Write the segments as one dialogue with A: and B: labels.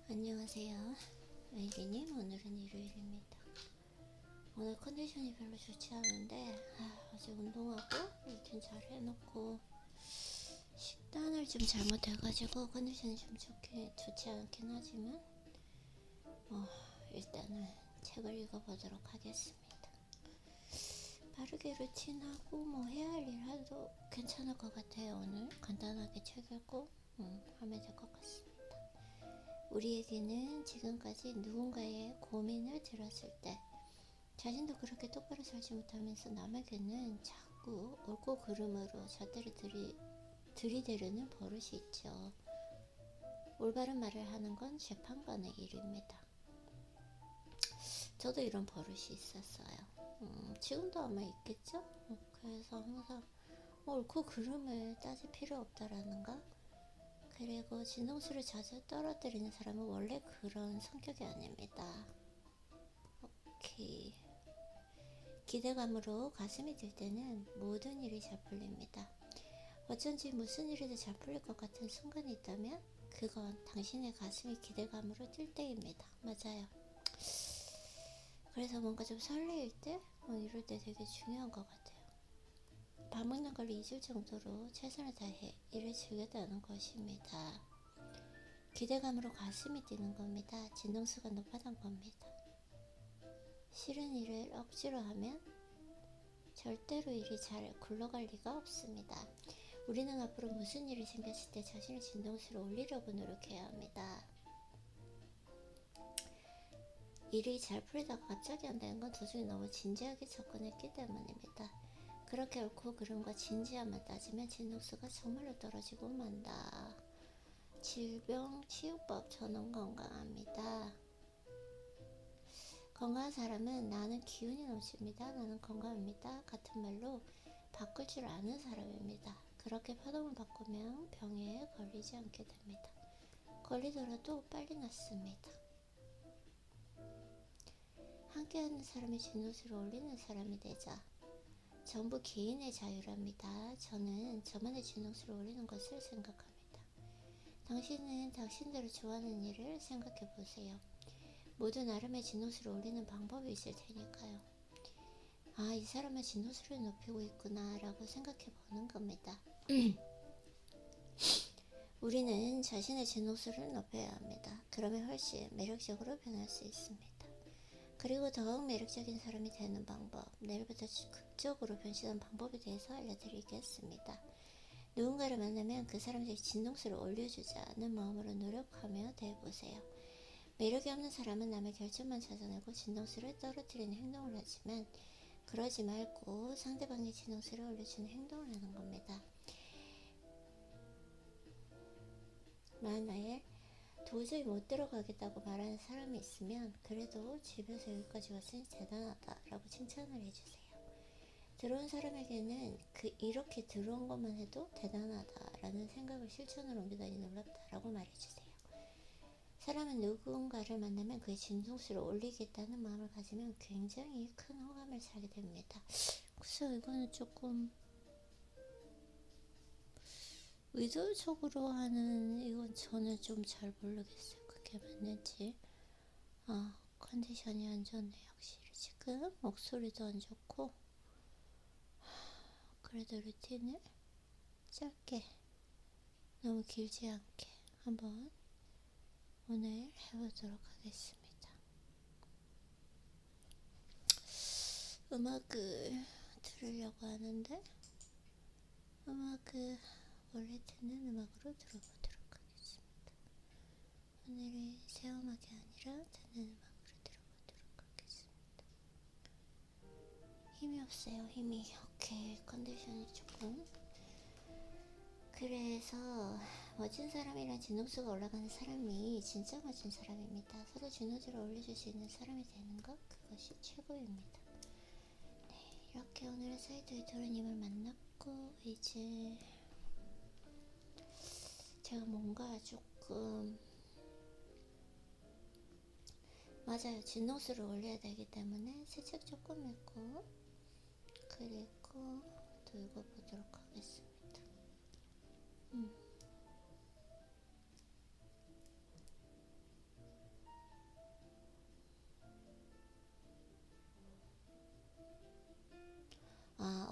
A: 안녕하세요. 웨이비님, 오늘은 일요일입니다. 오늘 컨디션이 별로 좋지 않은데 어제 운동하고 루틴 잘 해놓고 식단을 좀 잘못해가지고 컨디션이 좀 좋지 않긴 하지만 일단은 책을 읽어보도록 하겠습니다. 빠르게 루틴하고 해야 할 일 해도 괜찮을 것 같아요. 오늘 간단하게 책 읽고 하면 될 것 같습니다. 우리에게는 지금까지 누군가의 고민을 들었을 때 자신도 그렇게 똑바로 살지 못하면서 남에게는 자꾸 옳고 그름으로 잣대를 들이대려는 버릇이 있죠. 올바른 말을 하는 건 재판관의 일입니다. 저도 이런 버릇이 있었어요. 지금도 아마 있겠죠? 그래서 항상 옳고 그름을 따질 필요 없다라는 거. 그리고 진동수를 자주 떨어뜨리는 사람은 원래 그런 성격이 아닙니다. 오케이. 기대감으로 가슴이 뛸 때는 모든 일이 잘 풀립니다. 어쩐지 무슨 일이든 잘 풀릴 것 같은 순간이 있다면 그건 당신의 가슴이 기대감으로 뛸 때입니다. 맞아요. 그래서 뭔가 좀 설레일 때 이럴 때 되게 중요한 것 같아요. 밥 먹는 걸 잊을 정도로 최선을 다해 일을 즐겼다는 것입니다. 기대감으로 가슴이 뛰는 겁니다. 진동수가 높아진 겁니다. 싫은 일을 억지로 하면 절대로 일이 잘 굴러갈 리가 없습니다. 우리는 앞으로 무슨 일이 생겼을 때 자신의 진동수를 올리려고 노력해야 합니다. 일이 잘 풀리다가 갑자기 한다는 건 도중에 너무 진지하게 접근했기 때문입니다. 그렇게 옳고 그름과 진지함만 따지면 진동수가 정말로 떨어지고 만다. 질병치유법 저는 건강합니다. 건강한 사람은 나는 기운이 넘칩니다. 나는 건강합니다. 같은 말로 바꿀 줄 아는 사람입니다. 그렇게 파동을 바꾸면 병에 걸리지 않게 됩니다. 걸리더라도 빨리 낫습니다. 함께하는 사람이 진노수를 올리는 사람이 되자. 전부 개인의 자유랍니다. 저는 저만의 진노수를 올리는 것을 생각합니다. 당신은 당신대로 좋아하는 일을 생각해 보세요. 모두 나름의 진노수를 올리는 방법이 있을 테니까요. 이 사람은 진노수를 높이고 있구나 라고 생각해 보는 겁니다. 우리는 자신의 진노수를 높여야 합니다. 그러면 훨씬 매력적으로 변할 수 있습니다. 그리고 더욱 매력적인 사람이 되는 방법, 내일부터 극적으로 변신하는 방법에 대해서 알려드리겠습니다. 누군가를 만나면 그 사람에게 진동수를 올려주자는 마음으로 노력하며 대해보세요. 매력이 없는 사람은 남의 결점만 찾아내고 진동수를 떨어뜨리는 행동을 하지만 그러지 말고 상대방의 진동수를 올려주는 행동을 하는 겁니다. 만약에 도저히 못 들어가겠다고 말하는 사람이 있으면 그래도 집에서 여기까지 왔으니 대단하다 라고 칭찬을 해주세요. 들어온 사람에게는 이렇게 들어온 것만 해도 대단하다 라는 생각을 실천으로 옮기다니 놀랍다 라고 말해주세요. 사람은 누군가를 만나면 그의 진동수를 올리겠다는 마음을 가지면 굉장히 큰 호감을 사게 됩니다. 글쎄요, 이거는 조금 의도적으로 하는 이건 저는 좀 잘 모르겠어요. 그게 맞는지. 컨디션이 안 좋네. 확실히 지금 목소리도 안 좋고. 그래도 루틴을 짧게 너무 길지 않게 한번 오늘 해보도록 하겠습니다. 음악을 들으려고 하는데 음악을 원래 듣는 음악으로 들어보도록 하겠습니다. 오늘은 새 음악이 아니라 듣는 음악으로 들어보도록 하겠습니다. 힘이 없어요. 힘이. 오케이. 컨디션이 조금. 그래서 멋진 사람이란 진동수가 올라가는 사람이 진짜 멋진 사람입니다. 서로 진호수를 올려줄 수 있는 사람이 되는 것, 그것이 최고입니다. 네, 이렇게 오늘은 사이토 이토루님을 만났고 이제 제가 뭔가 조금 맞아요. 진동수를 올려야 되기 때문에 새 책 조금 읽고 그리고 또 읽어보도록 하겠습니다.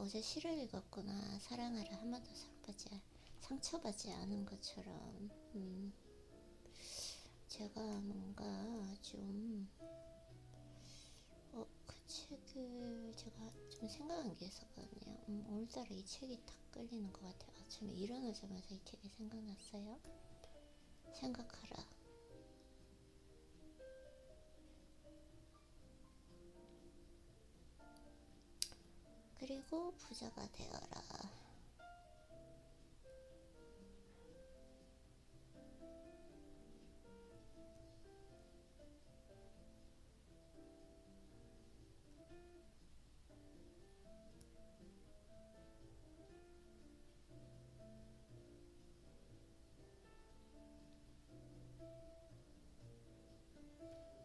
A: 어제 시를 읽었구나. 사랑하라. 한 번도 상처받지 않은 것처럼. 제가 뭔가 좀 그 책을 제가 좀 생각한 게 있었거든요. 오늘따라 이 책이 탁 끌리는 것 같아요. 아침에 일어나자마자 이 책이 생각났어요. 생각하라. 그리고 부자가 되어라.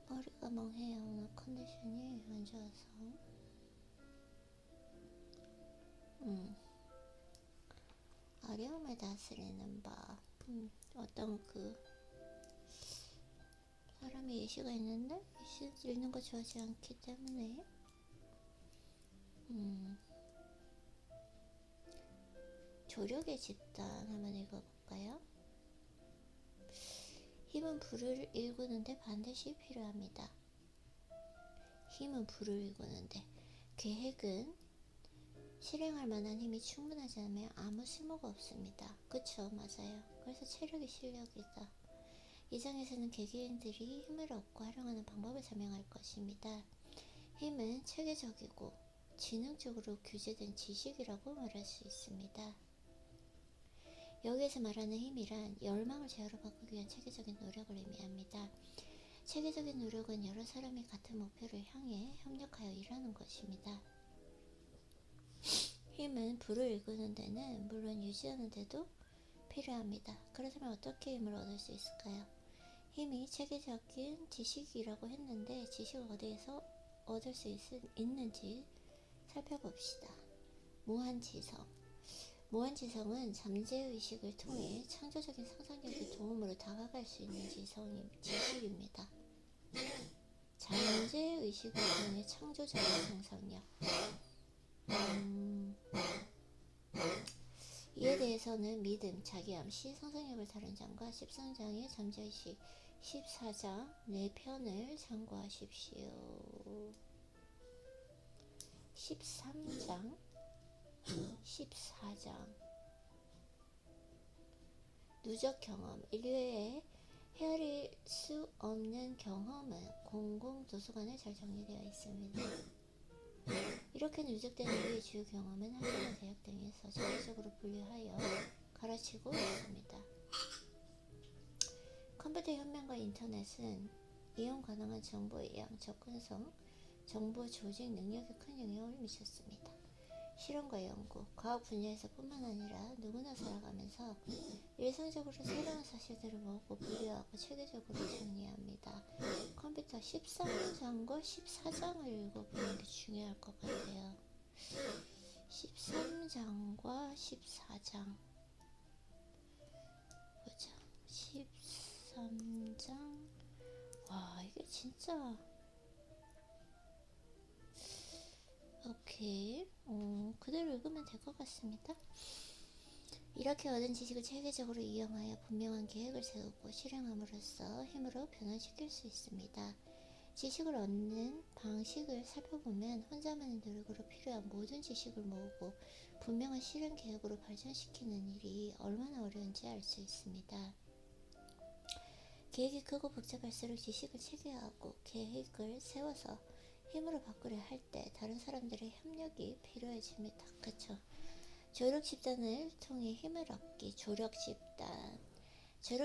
A: 머리가 멍해요. 오늘 컨디션이 안 좋아서. 어려움을 다스리는 법. 어떤 사람이 예시가 있는데 예시 읽는 거 좋아하지 않기 때문에 조력의 집단 한번 읽어볼까요? 힘은 불을 일구는데 반드시 필요합니다. 힘은 불을 일구는데 계획은 실행할 만한 힘이 충분하지 않으면 아무 쓸모가 없습니다. 그쵸? 맞아요. 그래서 체력이 실력이다. 이 장에서는 개개인들이 힘을 얻고 활용하는 방법을 설명할 것입니다. 힘은 체계적이고 지능적으로 규제된 지식이라고 말할 수 있습니다. 여기에서 말하는 힘이란 열망을 제어로 바꾸기 위한 체계적인 노력을 의미합니다. 체계적인 노력은 여러 사람이 같은 목표를 향해 협력하여 일하는 것입니다. 힘은 불을 일구는 데는 물론 유지하는 데도 필요합니다. 그렇다면 어떻게 힘을 얻을 수 있을까요? 힘이 체계적인 지식이라고 했는데 지식을 어디에서 얻을 수 있는지 살펴봅시다. 무한지성. 무한지성은 잠재의식을 통해 창조적인 상상력의 도움으로 다가갈 수 있는 지식입니다. 잠재의식을 통해 창조적인 상상력. 이에 대해서는 믿음, 자기암, 시, 상상력을 다룬 장과 13장의 잠재의식 14장 4편을 참고하십시오. 13장 14장 누적 경험. 인류의 헤아릴 수 없는 경험은 공공도서관에 잘 정리되어 있습니다. 이렇게 누적된 인류의 주요 경험은 학교나 대학 등에서 정기적으로 분류하여 가르치고 있습니다. 컴퓨터 혁명과 인터넷은 이용 가능한 정보의 양, 접근성, 정보 조직 능력에 큰 영향을 미쳤습니다. 실험과 연구, 과학 분야에서 뿐만 아니라 누구나 살아가면서 일상적으로 새로운 사실들을 모으고 분류하고 체계적으로 정리합니다. 컴퓨터 13장과 14장을 읽어보는 게 중요할 것 같아요. 13장과 14장 보자. 13장. 와, 이게 진짜 오케이. 그대로 읽으면 될 것 같습니다. 이렇게 얻은 지식을 체계적으로 이용하여 분명한 계획을 세우고 실행함으로써 힘으로 변환시킬 수 있습니다. 지식을 얻는 방식을 살펴보면 혼자만의 노력으로 필요한 모든 지식을 모으고 분명한 실행 계획으로 발전시키는 일이 얼마나 어려운지 알 수 있습니다. 계획이 크고 복잡할수록 지식을 체계화하고 계획을 세워서 힘으로 바꾸려 할 때 다른 사람들의 협력이 필요해집니다. 그쵸? 조력 집단을 통해 힘을 얻기. 조력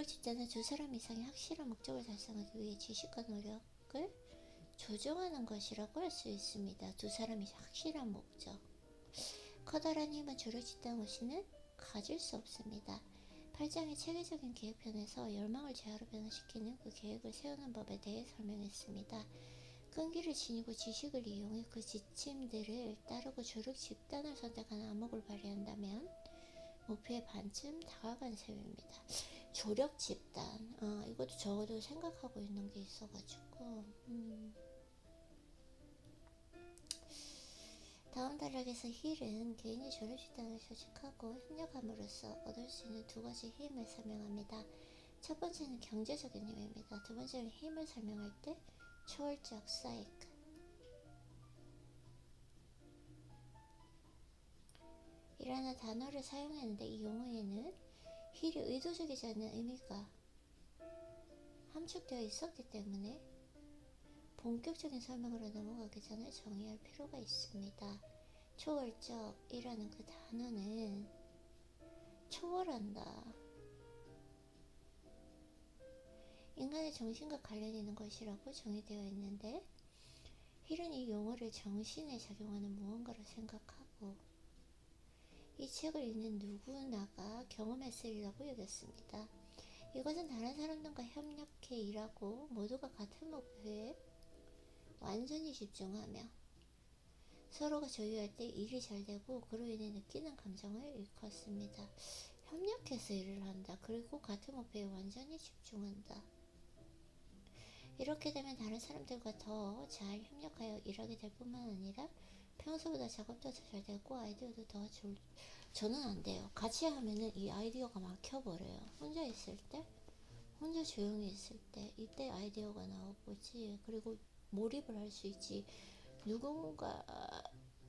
A: 집단은 두 사람 이상의 확실한 목적을 달성하기 위해 지식과 노력을 조정하는 것이라고 할 수 있습니다. 두 사람이 확실한 목적. 커다란 힘은 조력 집단 없이는 가질 수 없습니다. 8장의 체계적인 계획편에서 열망을 재화로 변화시키는 그 계획을 세우는 법에 대해 설명했습니다. 끈기를 지니고 지식을 이용해 그 지침들을 따르고 조력 집단을 선택하는 안목을 발휘한다면 목표에 반쯤 다가간 셈입니다. 조력 집단, 이것도 저도 생각하고 있는 게 있어가지고 다음 단락에서 힐은 개인이 조력 집단을 조직하고 협력함으로써 얻을 수 있는 두 가지 힘을 설명합니다. 첫 번째는 경제적인 힘입니다. 두 번째는 힘을 설명할 때 초월적 사이클 이라는 단어를 사용했는데, 이 용어에는 힐이 의도적이지 않은 의미가 함축되어 있었기 때문에 본격적인 설명으로 넘어가기 전에 정의할 필요가 있습니다. 초월적이라는 그 단어는 초월한다, 인간의 정신과 관련 있는 것이라고 정의되어 있는데, 힐은 이 용어를 정신에 작용하는 무언가로 생각하고 이 책을 읽는 누구나가 경험했으리라고 여겼습니다. 이것은 다른 사람들과 협력해 일하고 모두가 같은 목표에 완전히 집중하며 서로가 조율할 때 일이 잘 되고 그로 인해 느끼는 감정을 일컫습니다. 협력해서 일을 한다. 그리고 같은 목표에 완전히 집중한다. 이렇게 되면 다른 사람들과 더 잘 협력하여 일하게 될 뿐만 아니라 평소보다 작업도 더 잘 되고 아이디어도 더 좋을. 저는 안 돼요. 같이 하면은 이 아이디어가 막혀버려요. 혼자 있을 때, 혼자 조용히 있을 때, 이때 아이디어가 나오고지. 그리고 몰입을 할 수 있지. 누군가,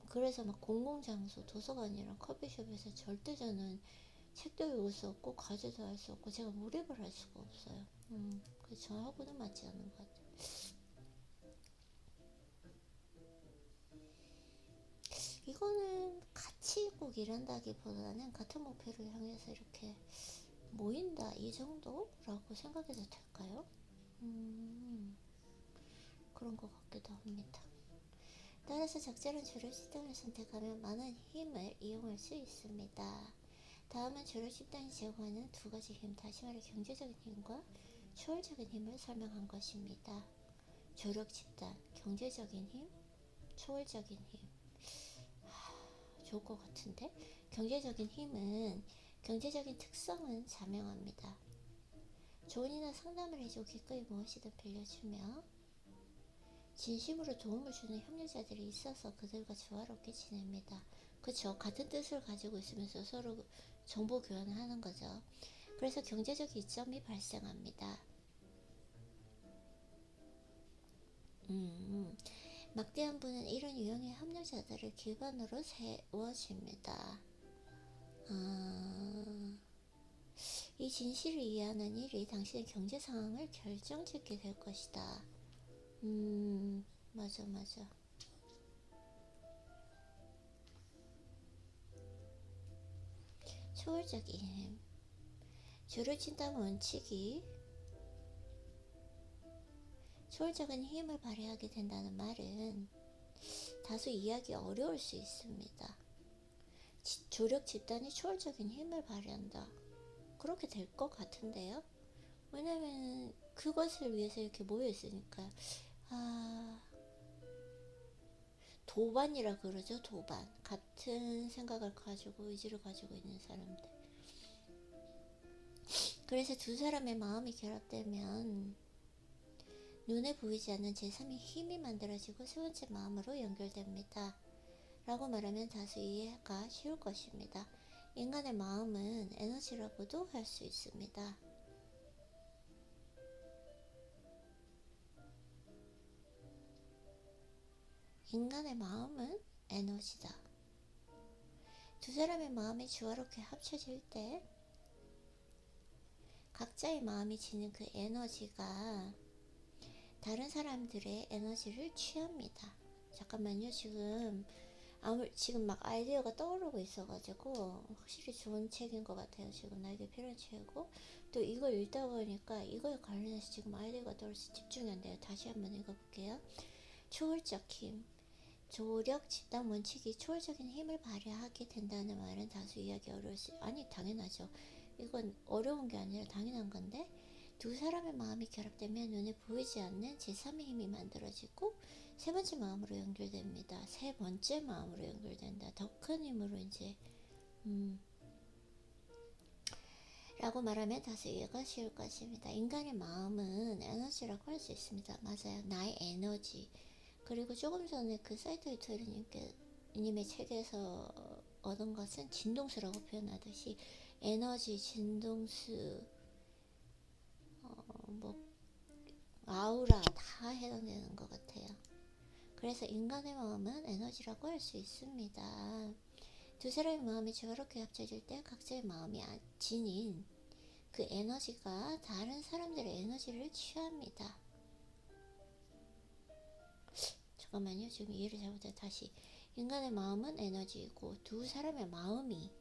A: 그래서 막 공공장소, 도서관이랑 커피숍에서 절대 저는 책도 읽을 수 없고 과제도 할 수 없고 제가 몰입을 할 수가 없어요. 그래서 저하고는 맞지 않는 것 같아요. 이거는 같이 꼭 일한다기보다는 같은 목표를 향해서 이렇게 모인다, 이 정도라고 생각해도 될까요? 그런 것 같기도 합니다. 따라서 적절한 조력 집단을 선택하면 많은 힘을 이용할 수 있습니다. 다음은 조력 집단이 제공하는 두 가지 힘, 다시 말해 경제적인 힘과 초월적인 힘을 설명한 것입니다. 조력 집단, 경제적인 힘, 초월적인 힘. 좋을 것 같은데? 경제적인 힘은, 경제적인 특성은 자명합니다. 조언이나 상담을 해주고 기꺼이 무엇이든 빌려주며 진심으로 도움을 주는 협력자들이 있어서 그들과 조화롭게 지냅니다. 그쵸? 같은 뜻을 가지고 있으면서 서로 정보 교환을 하는 거죠. 그래서 경제적 이점이 발생합니다. 막대한 부는 이런 유형의 협력자들을 기반으로 세워집니다. 이 진실을 이해하는 일이 당신의 경제 상황을 결정짓게 될 것이다. 맞아. 초월적인 힘. 줄을 친다는 원칙이 초월적인 힘을 발휘하게 된다는 말은 다소 이해하기 어려울 수 있습니다. 조력 집단이 초월적인 힘을 발휘한다. 그렇게 될 것 같은데요. 왜냐면 그것을 위해서 이렇게 모여 있으니까. 도반이라 그러죠. 도반. 같은 생각을 가지고 의지를 가지고 있는 사람들. 그래서 두 사람의 마음이 결합되면 눈에 보이지 않는 제3의 힘이 만들어지고 세 번째 마음으로 연결됩니다. 라고 말하면 다소 이해가 쉬울 것입니다. 인간의 마음은 에너지라고도 할 수 있습니다. 인간의 마음은 에너지다. 두 사람의 마음이 조화롭게 합쳐질 때 각자의 마음이 지닌 그 에너지가 다른 사람들의 에너지를 취합니다. 잠깐만요. 지금 막 아이디어가 떠오르고 있어가지고 확실히 좋은 책인 것 같아요. 지금 나에게 필요한 책이고, 또 이걸 읽다 보니까 이거에 관련해서 지금 아이디어가 떠올라서 집중이 안 돼요. 다시 한번 읽어볼게요. 초월적 힘. 조력 집단 원칙이 초월적인 힘을 발휘하게 된다는 말은 다소 이해하기 어려울 수. 아니, 당연하죠. 이건 어려운 게 아니라 당연한 건데, 두 사람의 마음이 결합되면 눈에 보이지 않는 제3의 힘이 만들어지고 세 번째 마음으로 연결됩니다. 세 번째 마음으로 연결된다. 더 큰 힘으로 이제 라고 말하면 다소 이해가 쉬울 것입니다. 인간의 마음은 에너지라고 할 수 있습니다. 맞아요. 나의 에너지. 그리고 조금 전에 그 사이토 히토리님께 님의 책에서 얻은 것은 진동수라고 표현하듯이 에너지, 진동수, 뭐 아우라 다 해당되는 것 같아요. 그래서 인간의 마음은 에너지라고 할 수 있습니다. 두 사람의 마음이 조화롭게 합쳐질 때 각자의 마음이 지닌 그 에너지가 다른 사람들의 에너지를 취합니다. 잠깐만요. 지금 이해를 잘못해. 다시. 인간의 마음은 에너지이고 두 사람의 마음이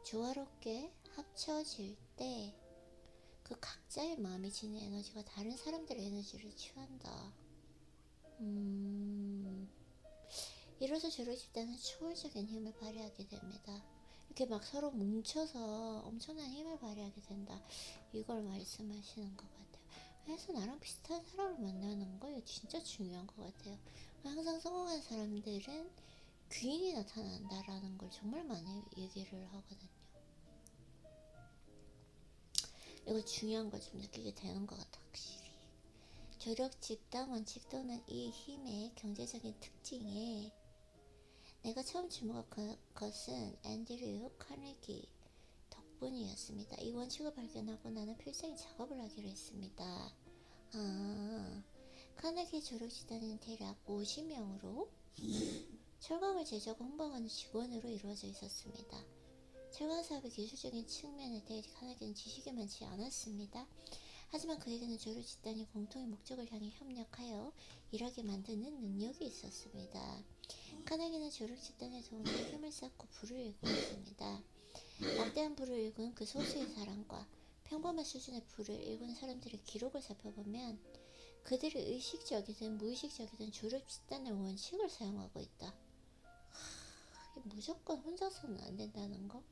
A: 조화롭게 합쳐질 때 그 각자의 마음이 지닌 에너지가 다른 사람들의 에너지를 취한다. 이로써 주로 집단은 초월적인 힘을 발휘하게 됩니다. 이렇게 막 서로 뭉쳐서 엄청난 힘을 발휘하게 된다. 이걸 말씀하시는 것 같아요. 그래서 나랑 비슷한 사람을 만나는 거 이거 진짜 중요한 것 같아요. 항상 성공한 사람들은 귀인이 나타난다라는 걸 정말 많이 얘기를 하거든요. 이거 중요한 걸 좀 느끼게 되는 것 같아, 확실히. 조력 집단 원칙 또는 이 힘의 경제적인 특징에 내가 처음 주목한 것은 앤드류 카네기 덕분이었습니다. 이 원칙을 발견하고 나는 필생이 작업을 하기로 했습니다. 카네기 조력 집단은 대략 50명으로 철강을 제조하고 홍보하는 직원으로 이루어져 있었습니다. 철강 사업의 기술적인 측면에 대해 카네기는 지식이 많지 않았습니다. 하지만 그에게는 조력 집단이 공통의 목적을 향해 협력하여 일하게 만드는 능력이 있었습니다. 카네기는 조력 집단의 도움으로 힘을 쌓고 부를 일구었습니다. 막대한 부를 일군 그 소수의 사람과 평범한 수준의 부를 일군 사람들의 기록을 살펴보면 그들이 의식적이든 무의식적이든 조력 집단의 원칙을 사용하고 있다. 무조건 혼자서는 안 된다는 거?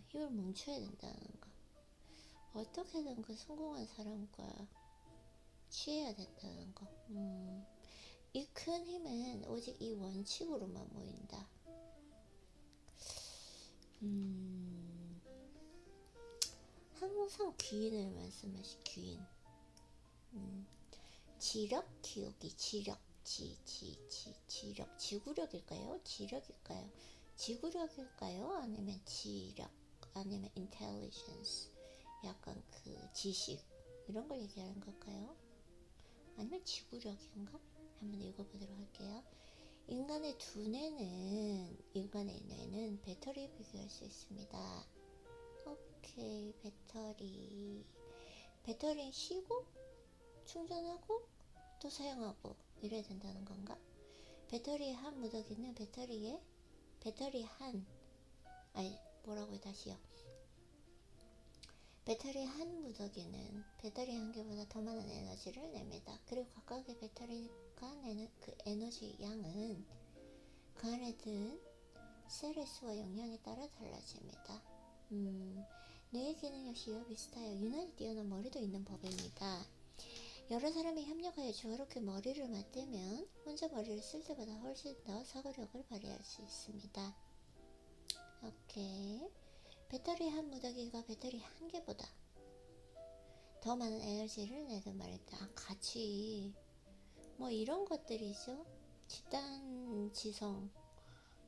A: 힘을 뭉쳐야 된다는 거. 어떻게든 그 성공한 사람과 취해야 된다는 거. 이 큰 힘은 오직 이 원칙으로만 모인다. 항상 귀인을 말씀하시 귀인. 지력 기억이 지력 지력 지구력일까요? 지력일까요? 지구력일까요? 아니면 지력 아니면 intelligence 약간 그 지식 이런 걸 얘기하는 걸까요? 아니면 지구력인가? 한번 읽어보도록 할게요. 인간의 뇌는 배터리에 비교할 수 있습니다. 오케이, 배터리 쉬고 충전하고 또 사용하고 이래야 된다는 건가? 배터리 한 무더기는 배터리 한 무더기는 배터리 한 개보다 더 많은 에너지를 냅니다. 그리고 각각의 배터리가 내는 그 에너지 양은 그 안에 든 셀의 수와 용량에 따라 달라집니다. 뇌의 기능 역시 이와 비슷하여 유난히 뛰어난 머리도 있는 법입니다. 여러 사람이 협력하여 조화롭게 머리를 맞대면 혼자 머리를 쓸 때보다 훨씬 더 사고력을 발휘할 수 있습니다. 오케이. 배터리 한 무더기가 배터리 한 개보다 더 많은 에너지를 내든 말입니다. 같이 뭐 이런 것들이죠. 집단지성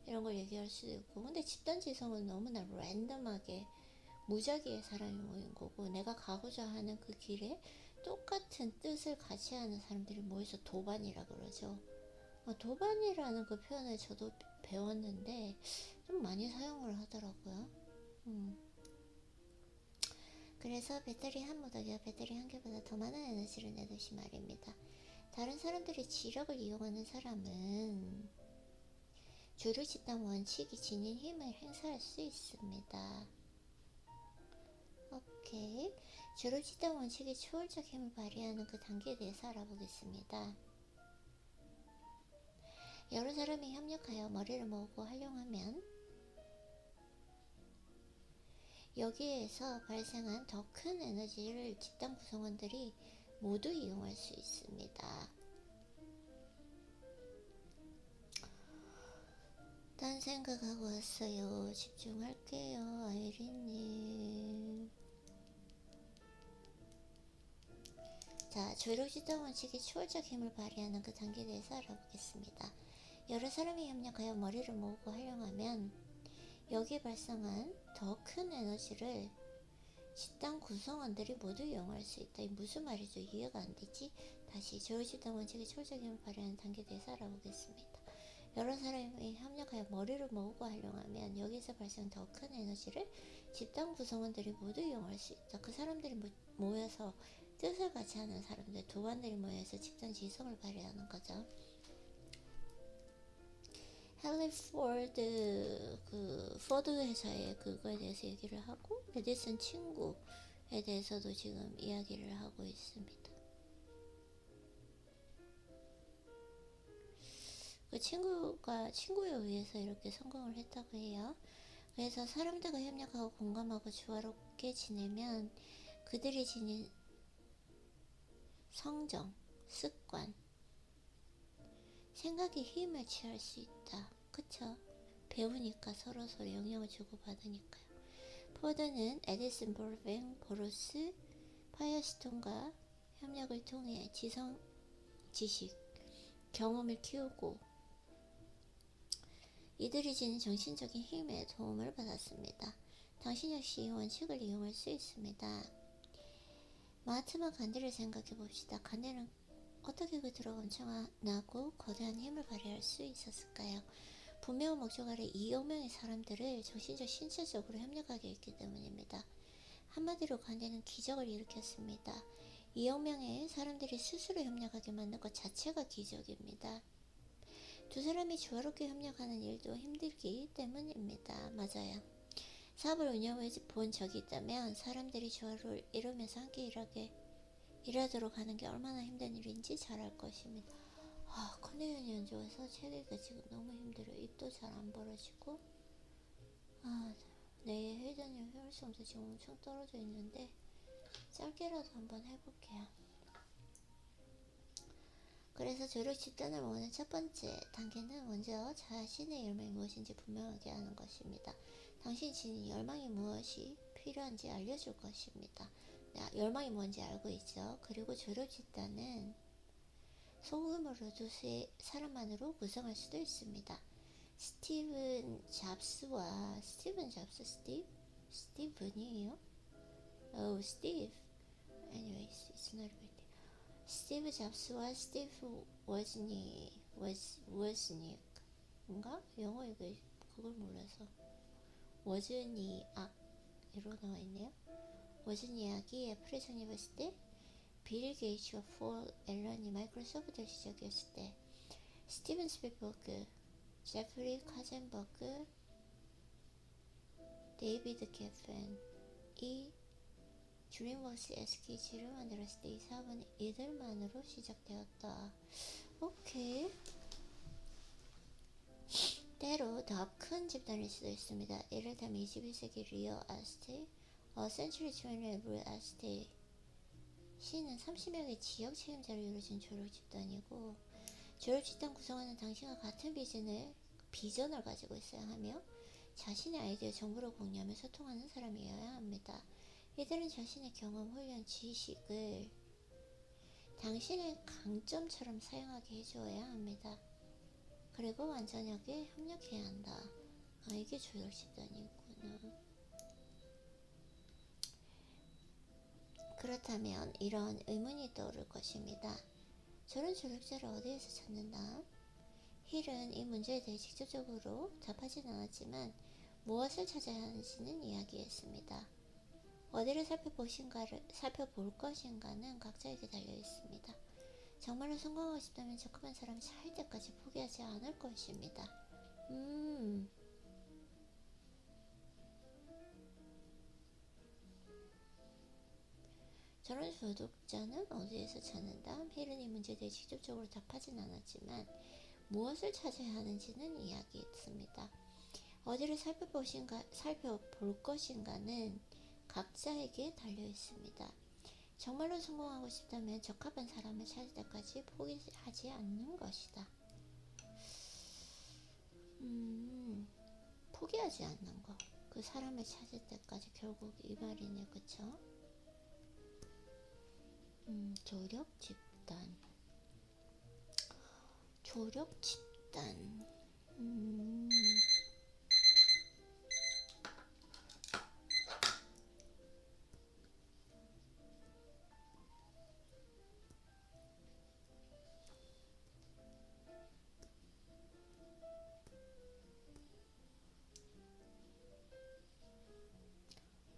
A: 이런 걸 얘기할 수도 있고, 근데 집단지성은 너무나 랜덤하게 무작위의 사람이 모인 거고, 내가 가고자 하는 그 길에 똑같은 뜻을 같이 하는 사람들이 모여서 도반이라 그러죠. 도반이라는 그 표현을 저도 배웠는데 좀 많이 사용을 하더라고요. 그래서 배터리 한 무더기가 배터리 한 개보다 더 많은 에너지를 내듯이 말입니다. 다른 사람들의 지력을 이용하는 사람은 조력 집단 원칙이 지닌 힘을 행사할 수 있습니다. 오케이. 조력 집단 원칙이 초월적 힘을 발휘하는 그 단계에 대해서 알아보겠습니다. 여러 사람이 협력하여 머리를 모으고 활용하면 여기에서 발생한 더 큰 에너지를 집단 구성원들이 모두 이용할 수 있습니다. 딴 생각하고 왔어요. 집중할게요, 아이린님. 자, 조력 집단 원칙이 초월적 힘을 발휘하는 그 단계에 대해서 알아보겠습니다. 여러 사람이 협력하여 머리를 모으고 활용하면 여기에 발생한 더 큰 에너지를 집단 구성원들이 모두 이용할 수 있다. 이 무슨 말이죠? 이해가 안 되지? 다시 조직단 원칙의 초월적 힘을 발휘하는 단계에 대해서 알아보겠습니다. 여러 사람이 협력하여 머리를 모으고 활용하면 여기서 발생한 더 큰 에너지를 집단 구성원들이 모두 이용할 수 있다. 그 사람들이 모여서 뜻을 같이 하는 사람들, 도반들이 모여서 집단 지성을 발휘하는 거죠. 헨리 포드, 포드 회사의 그거에 대해서 얘기를 하고, 에디슨 친구에 대해서도 지금 이야기를 하고 있습니다. 그 친구에 의해서 이렇게 성공을 했다고 해요. 그래서 사람들과 협력하고 공감하고 조화롭게 지내면 그들이 지닌 성정, 습관, 생각의 힘을 취할 수 있다. 그쵸? 배우니까 서로 영향을 주고받으니까요. 포드는 에디슨, 볼뱅, 보로스, 파이어스톤과 협력을 통해 지성, 지식, 경험을 키우고 이들이 지닌 정신적인 힘에 도움을 받았습니다. 당신 역시 이 원칙을 이용할 수 있습니다. 마하트마 간디를 생각해 봅시다. 간디는 어떻게 그토록 엄청나고 거대한 힘을 발휘할 수 있었을까요? 분명한 목적 아래 2억 명의 사람들을 정신적 신체적으로 협력하게 했기 때문입니다. 한마디로 간디는 기적을 일으켰습니다. 2억 명의 사람들이 스스로 협력하게 만든 것 자체가 기적입니다. 두 사람이 조화롭게 협력하는 일도 힘들기 때문입니다. 맞아요. 사업을 운영해 본 적이 있다면 사람들이 조화를 이루면서 함께 일하도록 하는 게 얼마나 힘든 일인지 잘 알 것입니다. 컨디션이 안 좋아서 체기가 지금 너무 힘들어요. 입도 잘 안 벌어지고 내 회전력 효율성도 지금 엄청 떨어져 있는데 짧게라도 한번 해볼게요. 그래서 조력 집단을 모으는 첫 번째 단계는 먼저 자신의 열망이 무엇인지 분명하게 하는 것입니다. 당신이 지닌 열망이 무엇이 필요한지 알려줄 것입니다. 열망이 뭔지 알고 있죠. 그리고 조력 집단은 소규모로 두세 사람만으로 구성할 수도 있습니다. 스티븐이에요? 스티브. Anyways, it's not a big deal. 스티브 잡스와 스티브 워즈닉인가? 영어 이거 그걸 몰라서 워즈니악으로 나와 있네요. 워즈니악이 애플을 창립했을 때, 빌 게이츠와 폴 앨런이 마이크로소프트를 시작했을 때, 스티븐 스필버그, 제프리 카젠버그, 데이비드 게펜이 드림워스 SKG를 만들었을 때 이 사업은 이들만으로 시작되었다. 오케이. 때로 더 큰 집단일 수도 있습니다. 이를테면 21세기 리얼 에스테이트, 센츄리 20의 리얼 에스테이트 시는 30명의 지역 책임자로 이루어진 조력 집단이고, 조력 집단 구성원은 당신과 같은 비전을 가지고 있어야 하며 자신의 아이디어 정보를 공유하며 소통하는 사람이어야 합니다. 이들은 자신의 경험, 훈련, 지식을 당신의 강점처럼 사용하게 해주어야 합니다. 그리고 완전하게 협력해야 한다. 이게 조력 집단이구나. 그렇다면 이런 의문이 떠오를 것입니다. 저런 조력자를 어디에서 찾는다? 힐은 이 문제에 대해 직접적으로 답하진 않았지만 무엇을 찾아야 하는지는 이야기했습니다. 어디를 살펴볼 것인가는 각자에게 달려있습니다. 정말로 성공하고 싶다면 적합한 사람이 찾을 때까지 포기하지 않을 것입니다. 저런 소득자는 어디에서 찾는다? 힐은 이 문제에 대해 직접적으로 답하진 않았지만 무엇을 찾아야 하는지는 이야기했습니다. 어디를 살펴볼 것인가는 각자에게 달려있습니다. 정말로 성공하고 싶다면 적합한 사람을 찾을 때까지 포기하지 않는 것이다. 포기하지 않는 거. 그 사람을 찾을 때까지 결국 이 말이네, 그쵸? 조력 집단. 집단.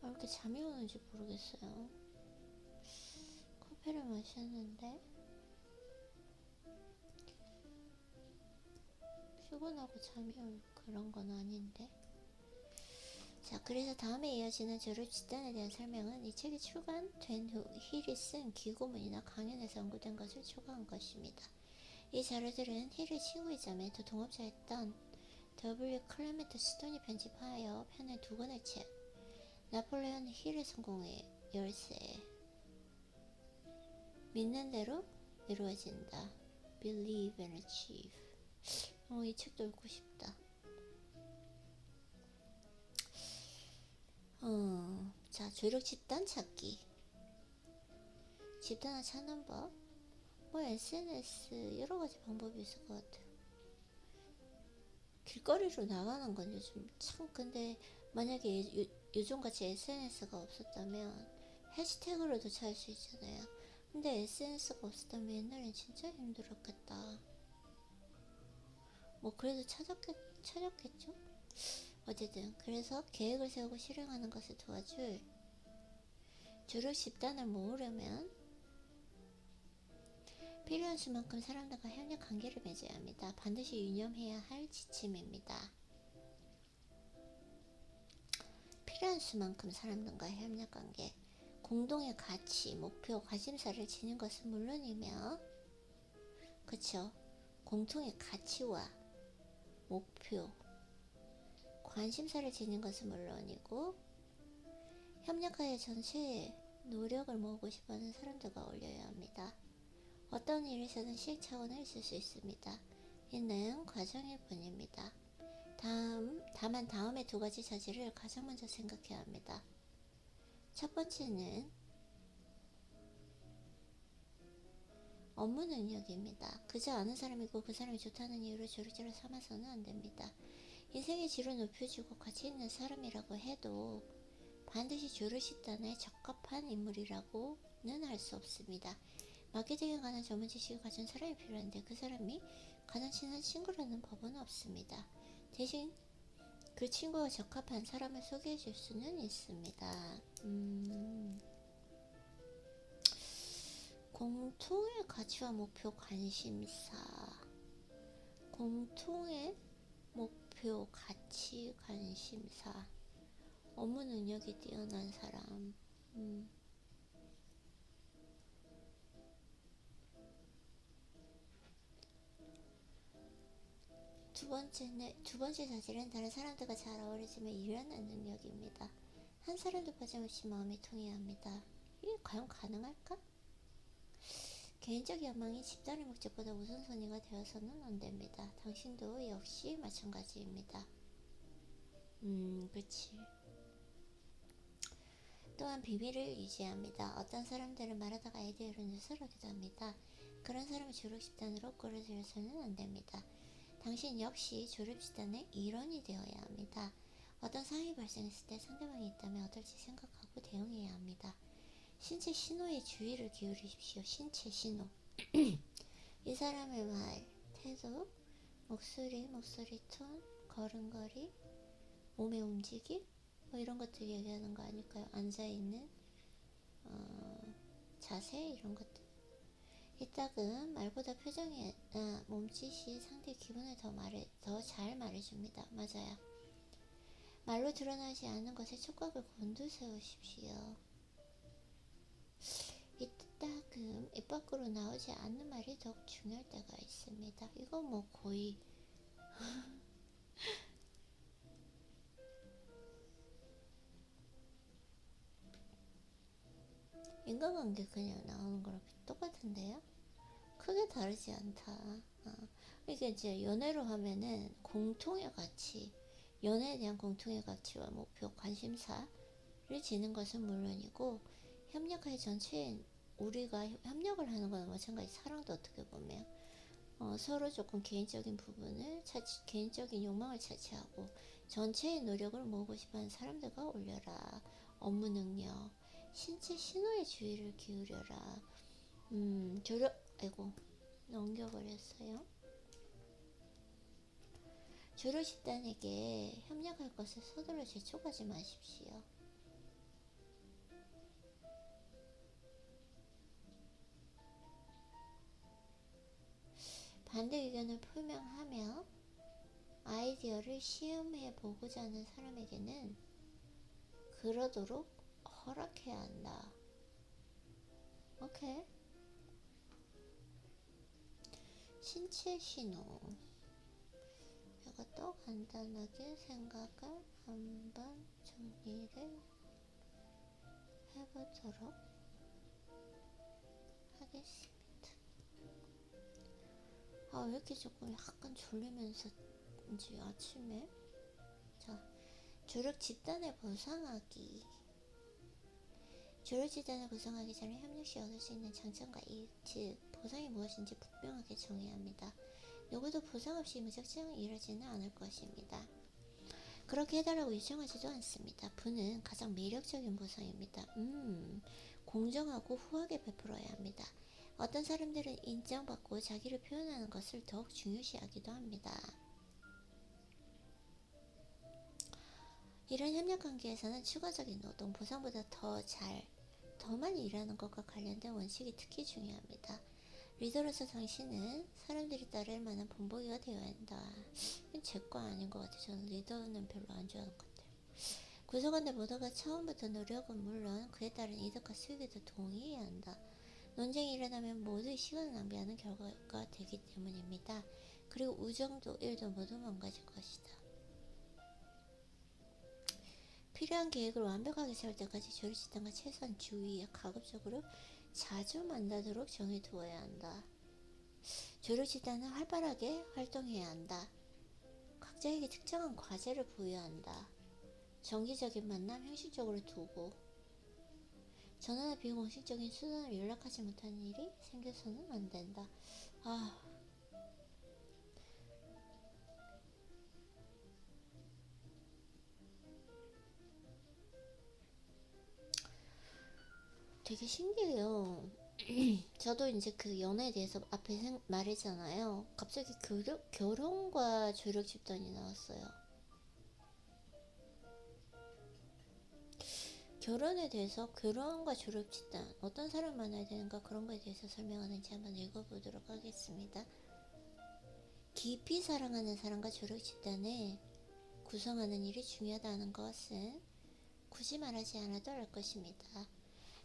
A: 왜 이렇게 잠이 오는지 모르겠어요. 커피를 마셨는데 피곤하고 잠이 올 그런 건 아닌데. 자, 그래서 다음에 이어지는 조류 집단에 대한 설명은 이 책이 출간된 후 힐이 쓴 기고문이나 강연에서 언급된 것을 초과한 것입니다. 이 자료들은 힐의 친구이자 멘토 동업자였던 W. 클레멘트 스톤이 편집하여 펴낸 두 권의 책, 나폴레온 힐의 성공의 열쇠, 믿는 대로 이루어진다, Believe and Achieve. 이 책도 읽고 싶다. 자, 조력 집단 찾기. 집단을 찾는 법. SNS 여러 가지 방법이 있을 것 같아요. 길거리로 나가는 건 요즘 참, 근데 만약에 요즘같이 SNS가 없었다면 해시태그로도 찾을 수 있잖아요. 근데 SNS가 없었다면 옛날엔 진짜 힘들었겠다. 뭐 그래도 찾았겠죠? 어쨌든 그래서 계획을 세우고 실행하는 것을 도와줄 조력 집단을 모으려면 필요한 수만큼 사람들과 협력 관계를 맺어야 합니다. 반드시 유념해야 할 지침입니다. 필요한 수만큼 사람들과 협력 관계, 공동의 가치, 목표, 관심사를 지닌 것은 물론이며, 그쵸? 공통의 가치와 목표, 관심사를 지닌 것은 물론이고, 협력하여 전체의 노력을 모으고 싶어하는 사람들과 어울려야 합니다. 어떤 일에서든 시행착오는 있을 수 있습니다. 있는 과정일 뿐입니다. 다만 다음의 두 가지 자질을 가장 먼저 생각해야 합니다. 첫 번째는 업무 능력입니다. 그저 아는 사람이고 그 사람이 좋다는 이유로 조력자를 삼아서는 안 됩니다. 인생의 질을 높여주고 가치 있는 사람이라고 해도 반드시 조력 집단에 적합한 인물이라고는 할 수 없습니다. 마케팅에 관한 전문 지식을 가진 사람이 필요한데 그 사람이 가장 친한 친구라는 법은 없습니다. 대신 그 친구가 적합한 사람을 소개해 줄 수는 있습니다. 공통의 가치와 목표, 관심사. 공통의 목표, 가치, 관심사. 업무 능력이 뛰어난 사람. 두 번째 자질은 다른 사람들과 잘 어우러지며 일하는 능력입니다. 한 사람도 빠짐없이 마음이 통해야 합니다. 이게 과연 가능할까? 개인적 연망이 집단의 목적보다 우선순위가 되어서는 안 됩니다. 당신도 역시 마찬가지입니다. 그치. 또한 비밀을 유지합니다. 어떤 사람들은 말하다가 아이디어를 누설하기도 합니다. 그런 사람이 조력 집단으로 끌어들여서는 안 됩니다. 당신 역시 조력 집단의 일원이 되어야 합니다. 어떤 상황이 발생했을 때 상대방이 있다면 어떨지 생각하고 대응해야 합니다. 신체 신호에 주의를 기울이십시오. 신체 신호. 이 사람의 말, 태도, 목소리 톤, 걸음걸이, 몸의 움직임, 뭐 이런 것들 얘기하는 거 아닐까요? 앉아있는 자세, 이런 것들. 이따금 말보다 표정이나 몸짓이 상대 기분을 더 잘 말해줍니다. 맞아요. 말로 드러나지 않는 것에 촉각을 곤두세우십시오. 이따금 입 밖으로 나오지 않는 말이 더욱 중요할 때가 있습니다. 이거 뭐 거의 인간관계 그냥 나오는 거랑 똑같은데요? 크게 다르지 않다. 이게 이제 연애로 하면은 공통의 가치, 연애에 대한 공통의 가치와 목표, 관심사를 지는 것은 물론이고, 협력하여 전체인 우리가 협력을 하는 거나 마찬가지. 사랑도 어떻게 보면 서로 조금 개인적인 부분을 개인적인 욕망을 차치하고 전체의 노력을 모으고 싶어하는 사람들과 올려라. 업무 능력, 신체 신호에 주의를 기울여라. 아이고, 넘겨버렸어요. 조력 집단에게 협력할 것을 서둘러 재촉하지 마십시오. 반대 의견을 표명하며 아이디어를 시험해 보고자 하는 사람에게는 그러도록 허락해야 한다. 오케이. 신체 신호. 이것도 간단하게 생각을 한번 정리를 해보도록 하겠습니다. 왜 이렇게 조금 약간 졸리면서인지 아침에. 자, 조력 집단을 보상하기. 조력 집단을 구성하기 전에 협력 시 얻을 수 있는 장점과 이익, 즉 보상이 무엇인지 분명하게 정해야 합니다. 누구도 보상 없이 무작정 이러지는 않을 것입니다. 그렇게 해달라고 요청하지도 않습니다. 부는 가장 매력적인 보상입니다. 공정하고 후하게 베풀어야 합니다. 어떤 사람들은 인정받고 자기를 표현하는 것을 더욱 중요시하기도 합니다. 이런 협력관계에서는 추가적인 노동, 보상보다 더 많이 일하는 것과 관련된 원칙이 특히 중요합니다. 리더로서 당신은 사람들이 따를 만한 본보기가 되어야 한다. 이건 제 거 아닌 것 같아요. 저는 리더는 별로 안 좋아하는 것 같아요. 구성원들 모두가 처음부터 노력은 물론 그에 따른 이득과 수익에도 동의해야 한다. 논쟁이 일어나면 모두의 시간을 낭비하는 결과가 되기 때문입니다. 그리고 우정도 일도 모두 망가질 것이다. 필요한 계획을 완벽하게 세울 때까지 조립집단과 최소한 주위에 가급적으로 자주 만나도록 정해두어야 한다. 조력집단은 활발하게 활동해야 한다. 각자에게 특정한 과제를 부여한다. 정기적인 만남 형식적으로 두고 전화나 비공식적인 수단으로 연락하지 못하는 일이 생겨서는 안 된다. 되게 신기해요. 저도 이제 그 연애에 대해서 앞에 말했잖아요. 갑자기 결혼과 조력 집단이 나왔어요. 결혼에 대해서 결혼과 조력 집단, 어떤 사람 만나야 되는가 그런 거에 대해서 설명하는지 한번 읽어보도록 하겠습니다. 깊이 사랑하는 사람과 조력 집단을 구성하는 일이 중요하다는 것은 굳이 말하지 않아도 알 것입니다.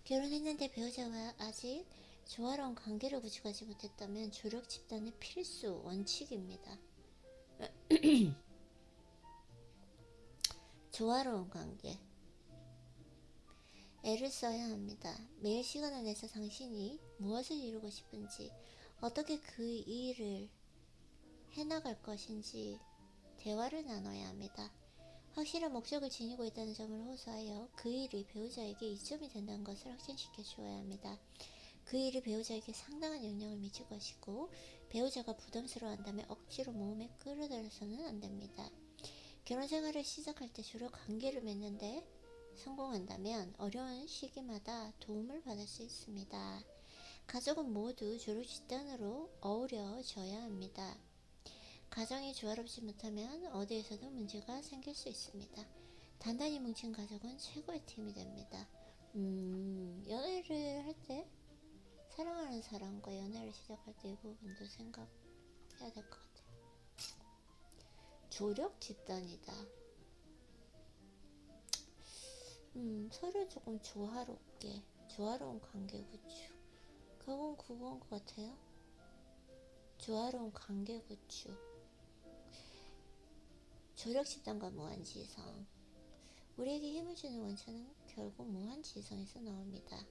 A: 결혼했는데 배우자와 아직 조화로운 관계를 구축하지 못했다면 조력 집단의 필수 원칙입니다. 조화로운 관계. 애를 써야 합니다. 매일 시간을 내서 당신이 무엇을 이루고 싶은지, 어떻게 그 일을 해나갈 것인지 대화를 나눠야 합니다. 확실한 목적을 지니고 있다는 점을 호소하여 그 일이 배우자에게 이점이 된다는 것을 확신시켜 주어야 합니다. 그 일이 배우자에게 상당한 영향을 미칠 것이고 배우자가 부담스러워한다면 억지로 몸에 끌어들여서는 안 됩니다. 결혼 생활을 시작할 때 주로 관계를 맺는데 성공한다면 어려운 시기마다 도움을 받을 수 있습니다. 가족은 모두 조력 집단으로 어우러져야 합니다. 가정이 조화롭지 못하면 어디에서도 문제가 생길 수 있습니다. 단단히 뭉친 가족은 최고의 팀이 됩니다. 연애를 할 때 사랑하는 사람과 연애를 시작할 때 이 부분도 생각해야 될 것 같아요. 조력 집단이다. 서로 조금 조화로운 관계 구축. 그건 것 같아요. 조화로운 관계 구축. 조력 집단과 무한지성. 우리에게 힘을 주는 원천은 결국 무한지성에서 나옵니다.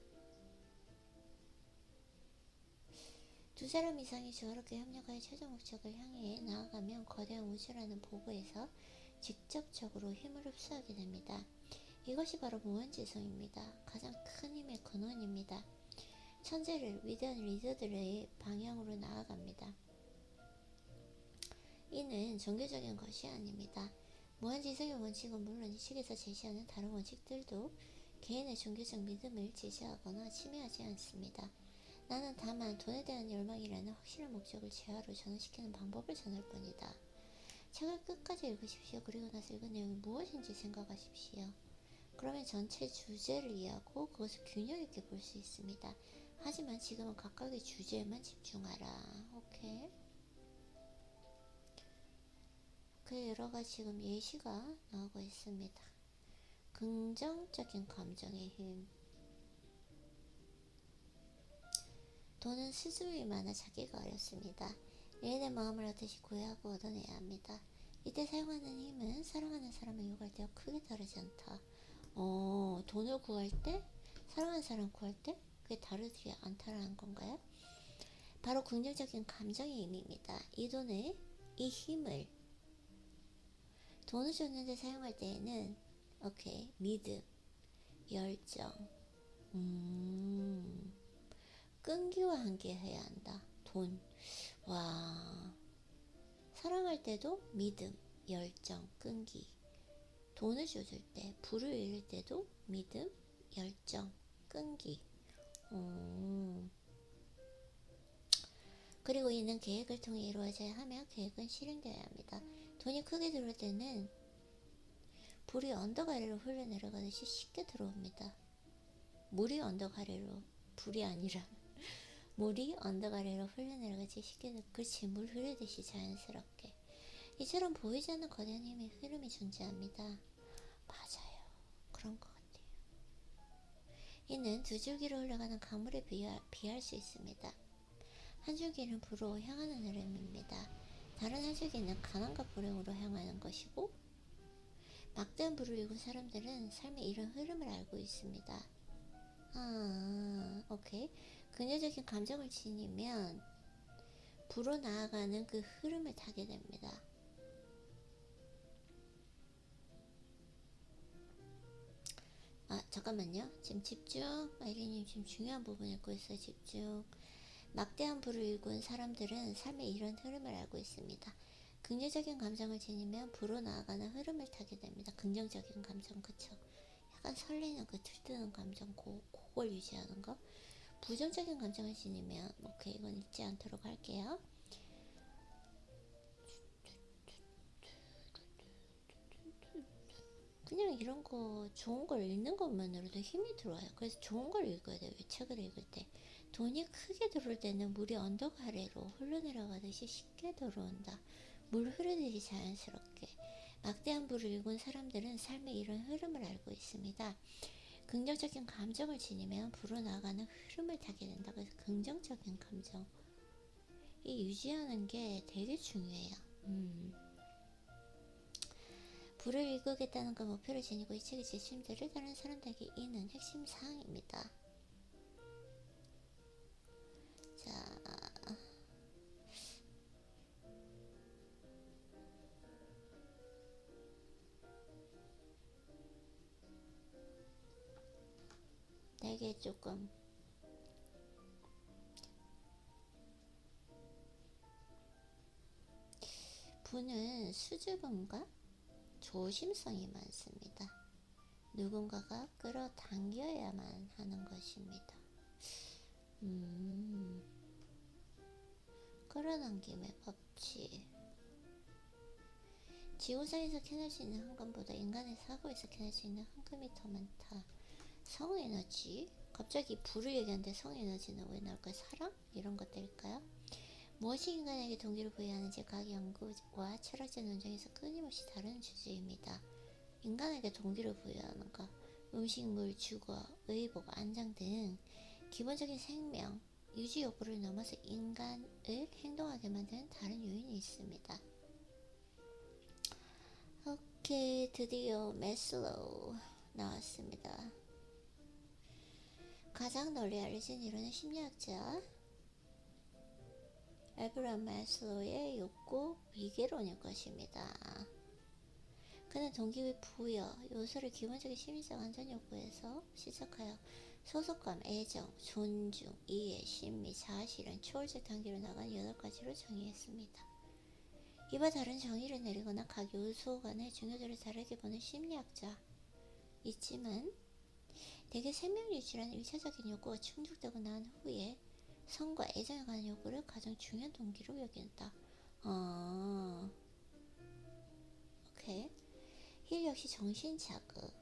A: 두 사람 이상이 조화롭게 협력하여 최종 목적을 향해 나아가면 거대한 우주라는 보고에서 직접적으로 힘을 흡수하게 됩니다. 이것이 바로 무한지성입니다. 가장 큰 힘의 근원입니다. 천재를 위대한 리더들의 방향으로 나아갑니다. 이는 종교적인 것이 아닙니다. 무한지성의 원칙은 물론 이 책에서 제시하는 다른 원칙들도 개인의 종교적 믿음을 제시하거나 침해하지 않습니다. 나는 다만 돈에 대한 열망이라는 확실한 목적을 재화로 전환시키는 방법을 전할 뿐이다. 책을 끝까지 읽으십시오. 그리고 나서 읽은 내용이 무엇인지 생각하십시오. 그러면 전체 주제를 이해하고 그것을 균형 있게 볼 수 있습니다. 하지만 지금은 각각의 주제에만 집중하라. 오케이. 그 여러가지 지금 예시가 나오고 있습니다. 긍정적인 감정의 힘. 돈은 스스로이 많아 찾기가 어렵습니다. 애인의 마음을 얻듯이 구해하고 얻어내야 합니다. 이때 사용하는 힘은 사랑하는 사람을 유혹할 때와 크게 다르지 않다. 돈을 구할 때, 사랑하는 사람 구할 때 그게 다르지 않다라는 건가요? 바로 긍정적인 감정의 힘입니다. 이 힘을 돈을 줬는데 사용할 때에는 믿음, 열정, 끈기와 함께 해야 한다. 돈. 와. 사랑할 때도 믿음, 열정, 끈기. 돈을 줬을 때, 부를 잃을 때도 믿음, 열정, 끈기. 그리고 이는 계획을 통해 이루어져야 하며 계획은 실행되어야 합니다. 돈이 크게 들어올 때는 불이 언덕 아래로 흘러내려가듯이 쉽게 들어옵니다. 물이 언덕 아래로, 불이 아니라 물이 언덕 아래로 흘러내려가듯이 쉽게, 그렇지, 물 흐르듯이 자연스럽게. 이처럼 보이지 않는 거대한 힘의 흐름이 존재합니다. 맞아요. 그런 것 같아요. 이는 두 줄기로 흘러가는 강물에 비할 수 있습니다. 한 줄기는 불로 향하는 흐름입니다. 다른 한 줄기는 가난과 불행으로 향하는 것이고, 막대한 불을 일군 사람들은 삶의 이런 흐름을 알고 있습니다. 오케이. 긍정적인 감정을 지니면 불로 나아가는 그 흐름을 타게 됩니다. 잠깐만요. 지금 집중. 아이리님 지금 중요한 부분 읽고 있어요. 집중. 막대한 불을 일군 사람들은 삶의 이런 흐름을 알고 있습니다. 긍정적인 감정을 지니면 불로 나아가는 흐름을 타게 됩니다. 긍정적인 감정, 그쵸? 약간 설레는 그 들뜨는 감정, 그걸 유지하는 거. 부정적인 감정을 지니면, 오케이, 이건 읽지 않도록 할게요. 그냥 이런 거 좋은 걸 읽는 것만으로도 힘이 들어와요. 그래서 좋은 걸 읽어야 돼요. 책을 읽을 때. 돈이 크게 들어올 때는 물이 언덕 아래로 흘러내려가듯이 쉽게 들어온다. 물 흐르듯이 자연스럽게. 막대한 불을 일군 사람들은 삶의 이런 흐름을 알고 있습니다. 긍정적인 감정을 지니면 불어 나가는 흐름을 타게 된다. 그래서 긍정적인 감정 이 유지하는 게 되게 중요해요. 불을 일구겠다는 그 목표를 지니고 이 책의 지침들을 다른 사람들에게 이는 핵심 사항입니다. 자, 되게 조금 분은 수줍음과 조심성이 많습니다. 누군가가 끌어당겨야만 하는 것입니다. 끌어당김의 법칙. 지구상에서 캐낼 수 있는 황금보다 인간의 사고에서 캐낼 수 있는 황금이 더 많다. 성에너지? 갑자기 불을 얘기하는데 성에너지는 왜 나올까요? 사랑? 이런 것들일까요? 무엇이 인간에게 동기를 부여하는지 각 연구와 철학적 논쟁에서 끊임없이 다른 주제입니다. 인간에게 동기를 부여하는 것, 음식, 물, 주거, 의복, 안정 등 기본적인 생명, 유지 욕구를 넘어서 인간을 행동하게 만드는 다른 요인이 있습니다. 오케이, 드디어 매슬로우 나왔습니다. 가장 널리 알려진 이론은 심리학자 에브라함 매슬로우의 욕구 위계론일 것입니다. 그는 동기의 부여 요소를 기본적인 심리적 안전 욕구에서 시작하여 소속감, 애정, 존중, 이해, 신미, 자아실현, 초월적 단계로 나간 8가지로 정의했습니다. 이와 다른 정의를 내리거나 각 요소 간의 중요도를 다르게 보는 심리학자 있지만 대개 생명 유지라는 1차적인 욕구가 충족되고 난 후에 성과 애정에 관한 욕구를 가장 중요한 동기로 여긴다. 오케이. 힐 역시 정신 자극,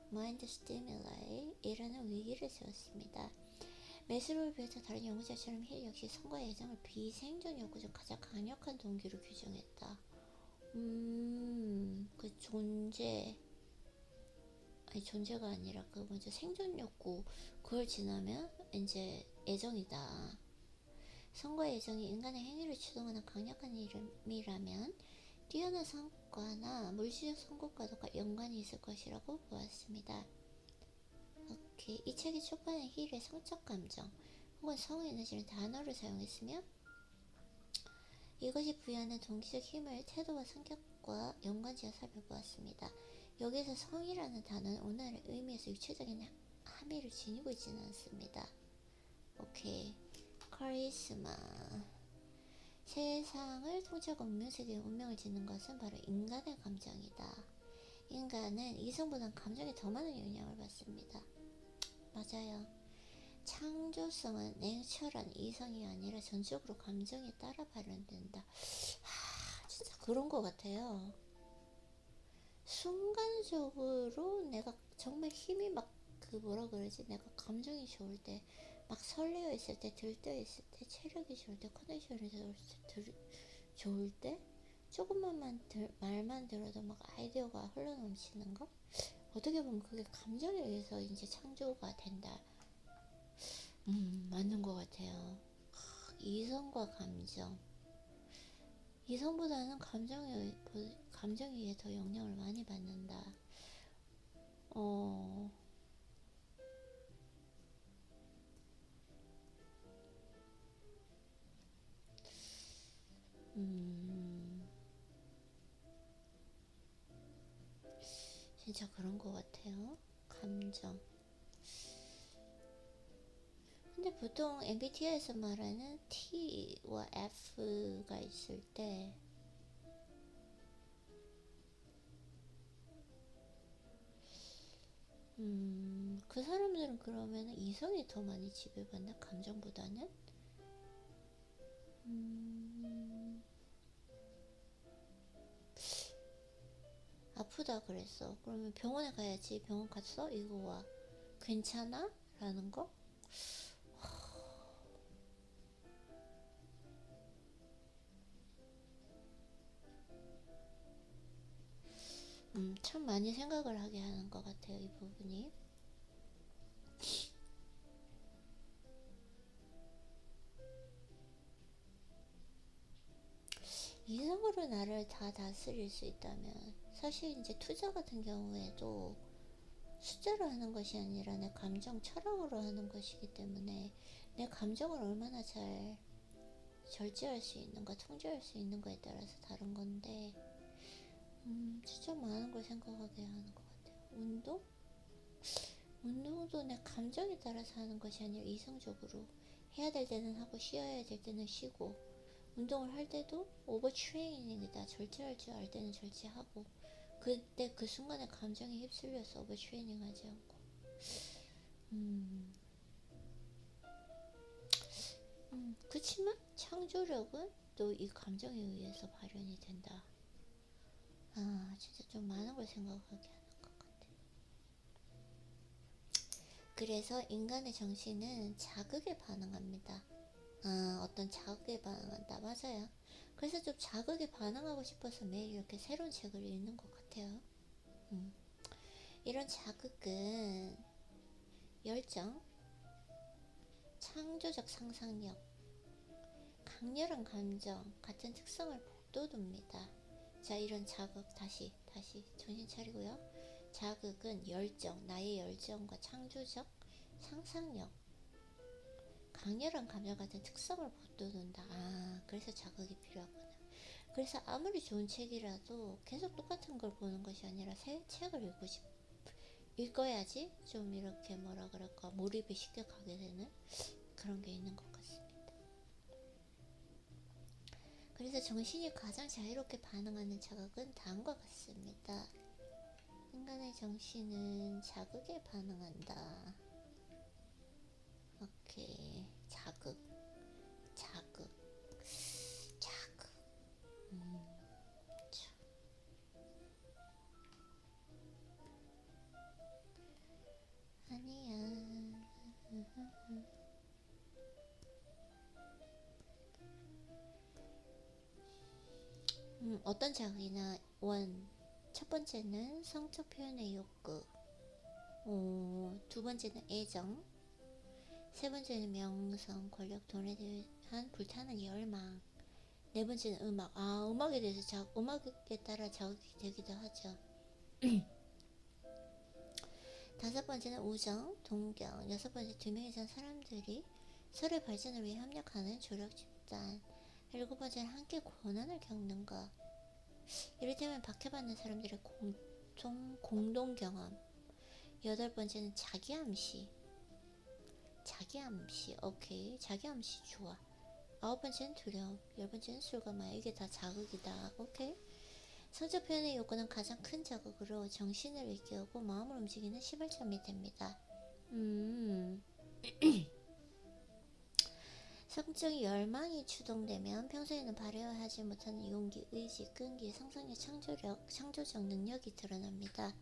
A: 마인드 스티뮬라이라는 위기를 세웠습니다. 매스로를 비롯한 다른 연구자처럼 힐 역시 성과 애정을 비생존 욕구 중 가장 강력한 동기로 규정했다. 그 존재가 아니라 그 먼저 생존 욕구 그걸 지나면 이제 애정이다. 성과 애정이 인간의 행위를 추동하는 강력한 이름이라면 뛰어난 성과나 물질적 성공과도 연관이 있을 것이라고 보았습니다. 오케이. 이 책의 초반에 힐의 성적 감정 혹은 성 에너지를 단어를 사용했으며 이것이 부여하는 동기적 힘을 태도와 성격과 연관지어 살펴보았습니다. 여기에서 성이라는 단어는 오늘의 의미에서 육체적인 함의를 지니고 있지는 않습니다. 오케이. 카리스마. 세상을 통치하고 운명세계의 운명을 짓는 것은 바로 인간의 감정이다. 인간은 이성보단 감정에 더 많은 영향을 받습니다. 맞아요. 창조성은 냉철한 이성이 아니라 전적으로 감정에 따라 발현된다. 진짜 그런 것 같아요. 순간적으로 내가 정말 힘이 막 내가 감정이 좋을 때, 막 설레어 있을 때, 들떠 있을 때, 체력이 좋을 때, 컨디션이 좋을 때, 조금만 말만 들어도 막 아이디어가 흘러넘치는 거? 어떻게 보면 그게 감정에 의해서 이제 창조가 된다. 맞는 것 같아요. 이성과 감정. 이성보다는 감정에 더 영향을 많이 받는다. 진짜 그런 것 같아요. 감정. 근데 보통 MBTI에서 말하는 T와 F가 있을 때 그 사람들은 그러면 이성이 더 많이 지배받나? 감정보다는? 아프다 그랬어. 그러면 병원에 가야지. 병원 갔어? 이거 와. 괜찮아? 라는 거? 참 많이 생각을 하게 하는 것 같아요. 이 부분이. 이성으로 나를 다 다스릴 수 있다면 사실 이제 투자 같은 경우에도 숫자로 하는 것이 아니라 내 감정 철학으로 하는 것이기 때문에 내 감정을 얼마나 잘 절제할 수 있는가 통제할 수 있는가에 따라서 다른 건데 진짜 많은 걸 생각하게 하는 것 같아요. 운동도 내 감정에 따라서 하는 것이 아니라 이성적으로 해야 될 때는 하고 쉬어야 될 때는 쉬고 운동을 할 때도 오버 트레이닝이다. 절제할 줄 알 때는 절제하고 그때 그 순간에 감정에 휩쓸려서 오버 트레이닝 하지 않고 그치만 창조력은 또 이 감정에 의해서 발현이 된다. 진짜 좀 많은 걸 생각하게 하는 것 같아. 그래서 인간의 정신은 자극에 반응합니다. 어떤 자극에 반응한다. 맞아요. 그래서 좀 자극에 반응하고 싶어서 매일 이렇게 새로운 책을 읽는 것 같아요. 이런 자극은 열정, 창조적 상상력, 강렬한 감정 같은 특성을 북돋웁니다. 자, 이런 자극 다시 정신 차리고요. 자극은 열정, 나의 열정과 창조적 상상력, 강렬한 감정 같은 특성을 북돋운다. 그래서 자극이 필요하구나. 그래서 아무리 좋은 책이라도 계속 똑같은 걸 보는 것이 아니라 새 책을 읽어야지 좀 이렇게 뭐라 그럴까 몰입이 쉽게 가게 되는 그런 게 있는 것 같습니다. 그래서 정신이 가장 자유롭게 반응하는 자극은 다음과 같습니다. 인간의 정신은 자극에 반응한다. 오케이. 자극. 자극. 자극. 자. 아니야. 어떤 자극이나 첫 번째는 성적 표현의 욕구, 두 번째는 애정, 세 번째는 명성, 권력, 돈에 대한 불타는 열망, 네 번째는 음악. 음악에 대해서 음악에 따라 자극이 되기도 하죠. 다섯 번째는 우정, 동경, 여섯 번째 두 명 이상 사람들이 서로의 발전을 위해 협력하는 조력 집단, 일곱 번째는 함께 고난을 겪는 것. 이를테면 박해받는 사람들의 공동 경험. 여덟 번째는 자기암시. 오케이. 자기암시 좋아. 아홉 번째는 두려움. 열 번째는 술과 마약. 이게 다 자극이다. 오케이. 성적 표현의 요구는 가장 큰 자극으로 정신을 일깨우고 마음을 움직이는 시발점이 됩니다. 성적 열망이 추동되면 평소에는 발휘하지 못하는 용기, 의지, 끈기, 상상력, 창조적 능력이 드러납니다.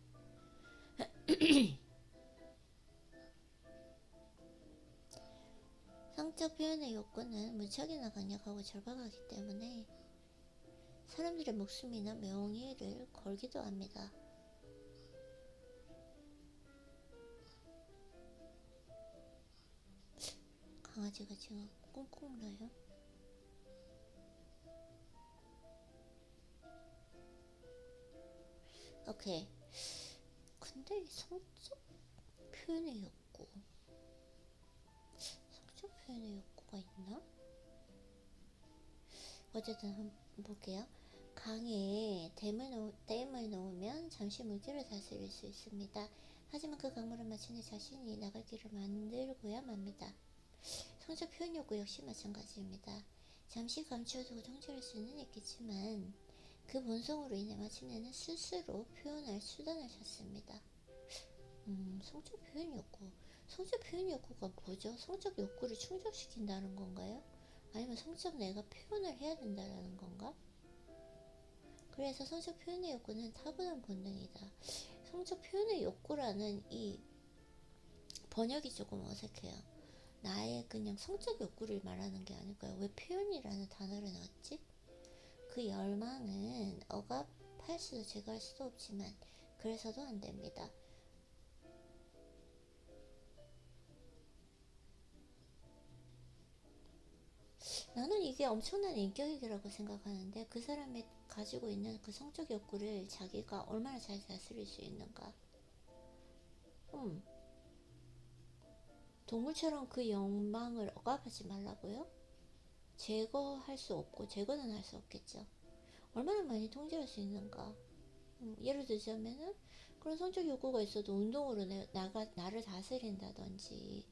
A: 성적 표현의 욕구는 무척이나 강력하고 절박하기 때문에 사람들의 목숨이나 명예를 걸기도 합니다. 강아지가 지금 꽁꽁 울어요. 오케이. 근데 이 성적 표현의 욕구가 있나? 어쨌든 한번 볼게요. 강에 댐을 놓으면 잠시 물질을 다스릴 수 있습니다. 하지만 그 강물을 마침내 자신이 나갈 길을 만들고야 맙니다. 성적 표현 욕구 역시 마찬가지입니다. 잠시 감추어두고 통제할 수는 있겠지만 그 본성으로 인해 마침내는 스스로 표현할 수단을 찾습니다. 성적 표현 욕구가 뭐죠? 성적 욕구를 충족시킨다는 건가요? 아니면 성적 내가 표현을 해야 된다는 건가? 그래서 성적 표현의 욕구는 타고난 본능이다. 성적 표현의 욕구라는 이 번역이 조금 어색해요. 나의 그냥 성적 욕구를 말하는 게 아닐까요? 왜 표현이라는 단어를 넣었지? 그 열망은 억압할 수도 제거할 수도 없지만 그래서도 안 됩니다. 나는 이게 엄청난 인격이라고 생각하는데 그 사람이 가지고 있는 그 성적 욕구를 자기가 얼마나 잘 다스릴 수 있는가. 동물처럼 그 욕망을 억압하지 말라고요? 제거할 수 없고 제거는 할 수 없겠죠. 얼마나 많이 통제할 수 있는가. 예를 들자면은 그런 성적 욕구가 있어도 운동으로 나를 다스린다든지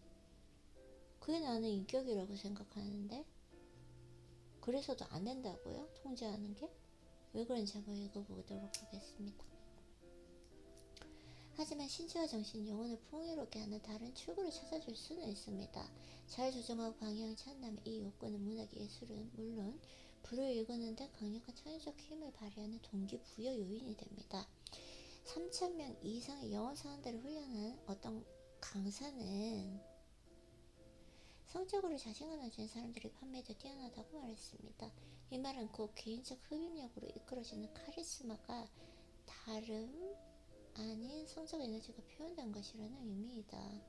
A: 그게 나는 인격이라고 생각하는데 그래서도 안 된다고요? 통제하는 게? 왜 그런지 한번 읽어보도록 하겠습니다. 하지만 신체와 정신, 영혼을 풍요롭게 하는 다른 출구를 찾아줄 수는 있습니다. 잘 조정하고 방향을 찾는다면 이 욕구는 문학, 예술은 물론 불을 일구는 데 강력한 창의적 힘을 발휘하는 동기부여 요인이 됩니다. 3,000명 이상의 영어 사원들을 훈련한 어떤 강사는 성적으로 자신감을 가진 사람들이 판매도 뛰어나다고 말했습니다. 이 말은 곧 개인적 흡입력으로 이끌어지는 카리스마가 다름 아닌 성적 에너지가 표현된 것이라는 의미이다.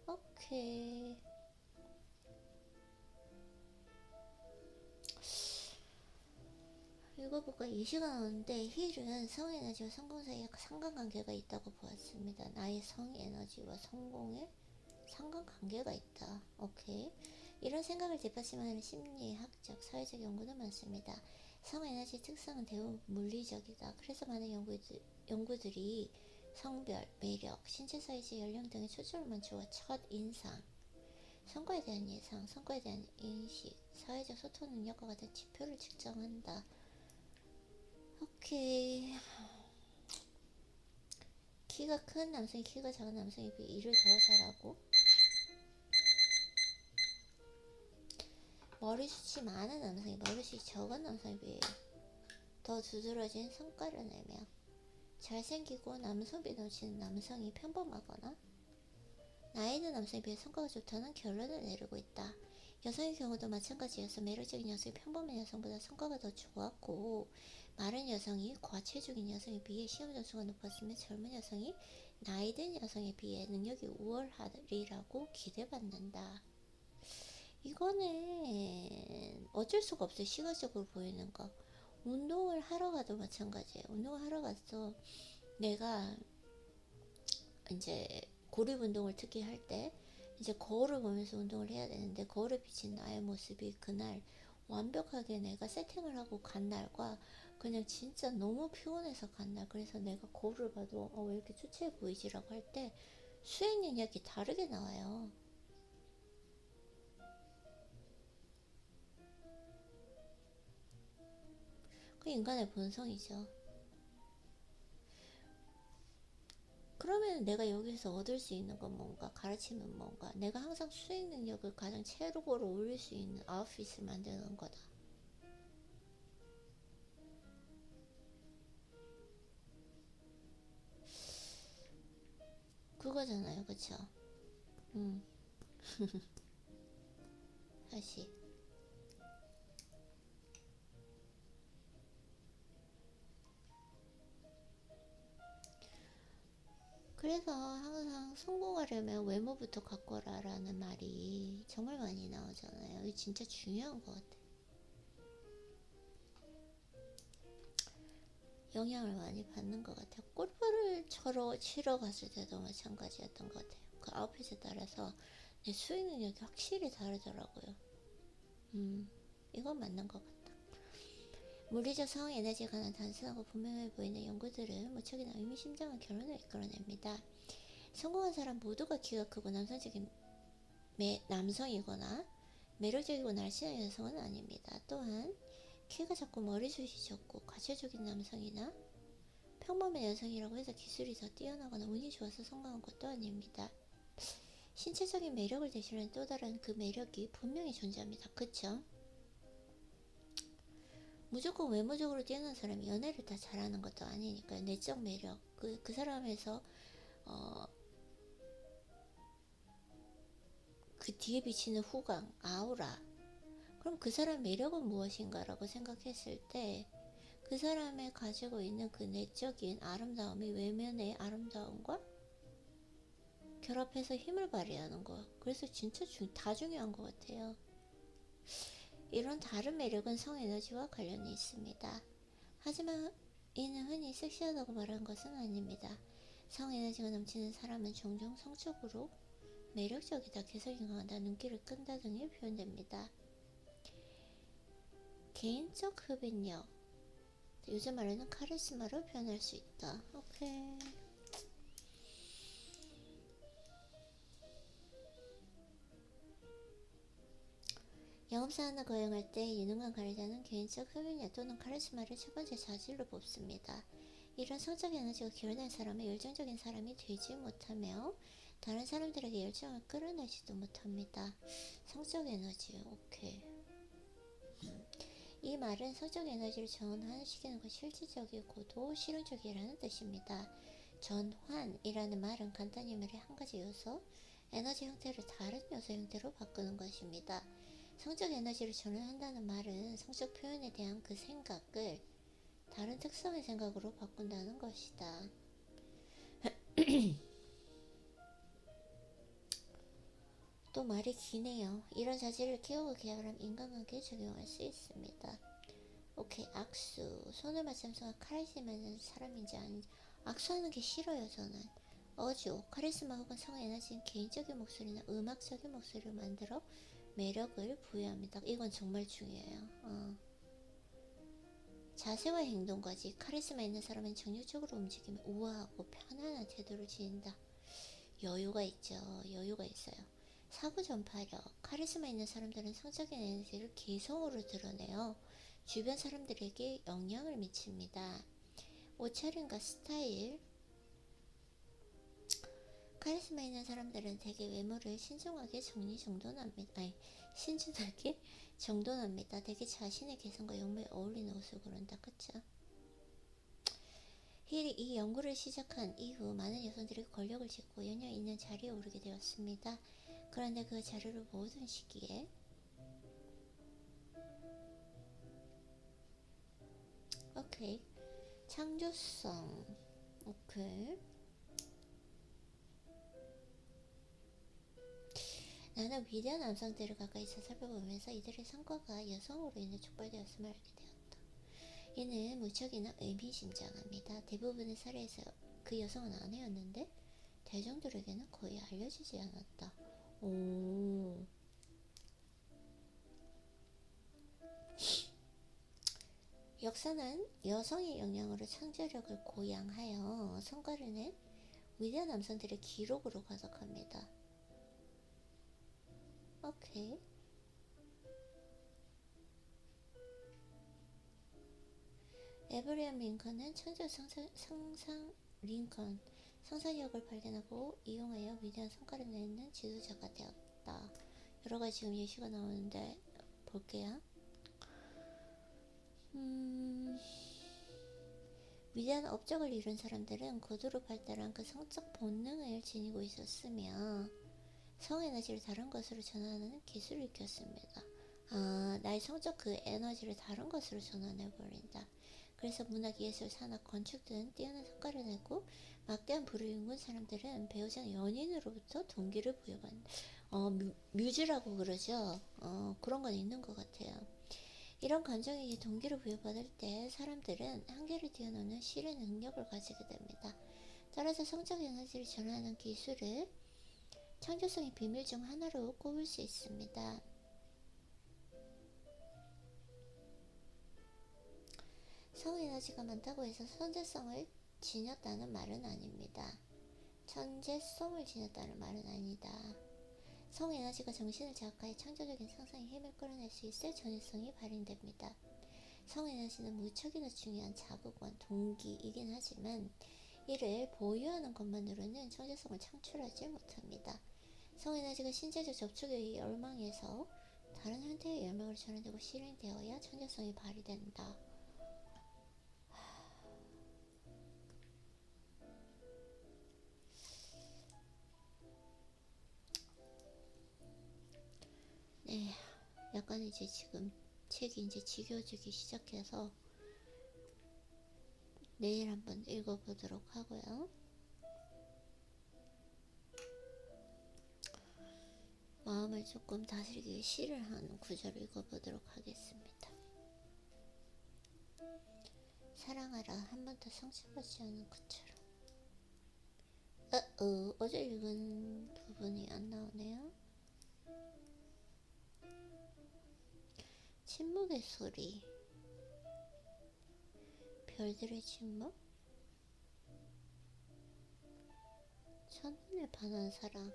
A: 오케이. 읽어볼까? 예시가 나오는데 힐은 성 에너지와 성공 사이에 상관관계가 있다고 보았습니다. 나의 성 에너지와 성공에 상관관계가 있다. 오케이. 이런 생각을 뒷받침하는 심리학적, 사회적 연구도 많습니다. 성 에너지의 특성은 대부분 물리적이다. 그래서 많은 연구들이 성별, 매력, 신체 사이즈, 연령 등의 초점을 맞추어 첫 인상, 성과에 대한 예상, 성과에 대한 인식, 사회적 소통 능력과 같은 지표를 측정한다. 오케이. 키가 큰 남성이 키가 작은 남성에 비해 일을 더 잘하고, 머리숱이 많은 남성이 머리숱이 적은 남성에 비해 더 두드러진 성과를 내며, 잘생기고 남성미 넘치는 남성이 평범하거나 나이 든 남성에 비해 성과가 좋다는 결론을 내리고 있다. 여성의 경우도 마찬가지여서 매력적인 여성이 평범한 여성보다 성과가 더 좋았고, 마른 여성이 과체중인 여성에 비해 시험 점수가 높았으며, 젊은 여성이 나이 든 여성에 비해 능력이 우월하리라고 기대받는다. 이거는 어쩔 수가 없어요. 시각적으로 보이는 거. 운동을 하러 가도 마찬가지예요. 운동을 하러 가서 내가 이제 고립 운동을 특히 할 때 이제 거울을 보면서 운동을 해야 되는데, 거울에 비친 나의 모습이 그날 완벽하게 내가 세팅을 하고 간 날과 그냥 진짜 너무 피곤해서 간 날, 그래서 내가 거울을 봐도 왜 이렇게 초췌해 보이지라고 할 때 수행 능력이 다르게 나와요. 그 인간의 본성이죠. 그러면 내가 여기서 얻을 수 있는 건 뭔가, 가르치면 뭔가, 내가 항상 수행 능력을 가장 최고로 올릴 수 있는 아웃핏을 만드는 거다. 그거잖아요, 그쵸? 다시. 그래서 항상 성공하려면 외모부터 가꿔라 라는 말이 정말 많이 나오잖아요. 이게 진짜 중요한 것 같아. 영향을 많이 받는 것 같아요. 골프를 치러 갔을 때도 마찬가지였던 것 같아요. 그 아웃핏에 따라서 내 수행 능력이 확실히 다르더라고요. 이건 맞는 것 같다. 물리적 성 에너지에 관한 단순하고 분명해 보이는 연구들은 무척이나 의미심장한 결론을 이끌어냅니다. 성공한 사람 모두가 키가 크고 남성이거나 매력적이고 날씬한 여성은 아닙니다. 또한 키가 작고 머리숱이 적고 과체적인 남성이나 평범한 여성이라고 해서 기술이 더 뛰어나거나 운이 좋아서 성공한 것도 아닙니다. 신체적인 매력을 대신하는 또 다른 그 매력이 분명히 존재합니다. 그쵸? 무조건 외모적으로 뛰어난 사람이 연애를 다 잘하는 것도 아니니까요. 내적 매력, 그 사람에서 그 뒤에 비치는 후광, 아우라. 그럼 그 사람 매력은 무엇인가 라고 생각했을 때, 그 사람의 가지고 있는 그 내적인 아름다움이 외면의 아름다움과 결합해서 힘을 발휘하는 거. 그래서 진짜 다 중요한 것 같아요. 이런 다른 매력은 성에너지와 관련이 있습니다. 하지만 이는 흔히 섹시하다고 말하는 것은 아닙니다. 성에너지가 넘치는 사람은 종종 성적으로 매력적이다, 개성이 강하다, 눈길을 끈다 등이 표현됩니다. 개인적 흡인력, 요즘 말에는 카리스마로 표현할 수 있다. 오케이. 영업사원을 거용할 때 유능한 관리자는 개인적 흡인력 또는 카리스마를 첫 번째 자질로 뽑습니다. 이런 성적 에너지가 기울는 사람은 열정적인 사람이 되지 못하며 다른 사람들에게 열정을 끌어내지도 못합니다. 성적 에너지, 오케이. 이 말은 성적 에너지를 전환시키는 것이 실질적이고도 실용적이라는 뜻입니다. 전환이라는 말은 간단히 말해 한 가지 요소, 에너지 형태를 다른 요소 형태로 바꾸는 것입니다. 성적 에너지를 전환한다는 말은 성적 표현에 대한 그 생각을 다른 특성의 생각으로 바꾼다는 것이다. 또 말이 기네요. 이런 자질을 키우고 개발하면 인간관계에 적용할 수 있습니다. 오케이. 악수. 손을 맞으면 카리스마 있는 사람인지 아닌지. 악수하는 게 싫어요, 저는. 어주. 카리스마 혹은 성에너지는 개인적인 목소리나 음악적인 목소리를 만들어 매력을 부여합니다. 이건 정말 중요해요. 자세와 행동까지. 카리스마 있는 사람은 정력적으로 움직이며 우아하고 편안한 태도를 지닌다. 여유가 있죠. 여유가 있어요. 사고 전파력, 카리스마 있는 사람들은 성적인 에너지를 개성으로 드러내요. 주변 사람들에게 영향을 미칩니다. 옷차림과 스타일, 카리스마 있는 사람들은 되게 외모를 신중하게 신중하게 정돈합니다. 되게 자신의 개성과 용모에 어울리는 옷을 고른다. 그쵸? 힐이 이 연구를 시작한 이후 많은 여성들이 권력을 쥐고 영향 있는 자리에 오르게 되었습니다. 그런데 그 자리를 모든 시기에 오케이. 창조성. 오케이. 나는 위대한 남성들을 가까이서 살펴보면서 이들의 성과가 여성으로 인해 촉발되었음을 알게 되었다. 이는 무척이나 의미심장합니다. 대부분의 사례에서 그 여성은 아내였는데 대중들에게는 거의 알려지지 않았다. 오. 역사는 여성의 영향으로 창조력을 고양하여 성과를 낸 위대한 남성들의 기록으로 가득합니다. 오케이. 에브리엄 링컨은 창조 상상력을 발견하고 이용하여 위대한 성과를 내는 지도자가 되었다. 여러가지 지금 예시가 나오는데 볼게요. 위대한 업적을 이룬 사람들은 고도로 발달한 그 성적 본능을 지니고 있었으며 성에너지를 다른 것으로 전환하는 기술을 익혔습니다. 나의 성적 그 에너지를 다른 것으로 전환해버린다. 그래서 문학, 예술, 산업, 건축 등 뛰어난 성과를 내고 막대한 부를 일군 사람들은 배우자나 연인으로부터 동기를 부여받는 뮤즈라고 그러죠. 그런 건 있는 것 같아요. 이런 감정에게 동기를 부여받을 때 사람들은 한계를 뛰어넘는 실의 능력을 가지게 됩니다. 따라서 성적 에너지를 전환하는 기술을 창조성의 비밀 중 하나로 꼽을 수 있습니다. 성에너지가 많다고 해서 천재성을 지녔다는 말은 아닙니다. 천재성을 지녔다는 말은 아니다. 성에너지가 정신을 자극하여 창조적인 상상의 힘을 끌어낼 수 있을 전유성이 발현됩니다. 성에너지는 무척이나 중요한 자극과 동기이긴 하지만 이를 보유하는 것만으로는 천재성을 창출하지 못합니다. 성에너지가 신체적 접촉의 열망에서 다른 형태의 열망으로 전환되고 실행되어야 천재성이 발휘된다. 네, 약간 이제 지금 책이 이제 지겨워지기 시작해서 내일 한번 읽어보도록 하고요. 마음을 조금 다스리기 시를 하는 구절을 읽어보도록 하겠습니다. 사랑하라 한 번도 상처받지 않은 것처럼. 어제 읽은 부분이 안 나오네요. 침묵의 소리. 별들의 침묵. 첫눈에 반한 사랑.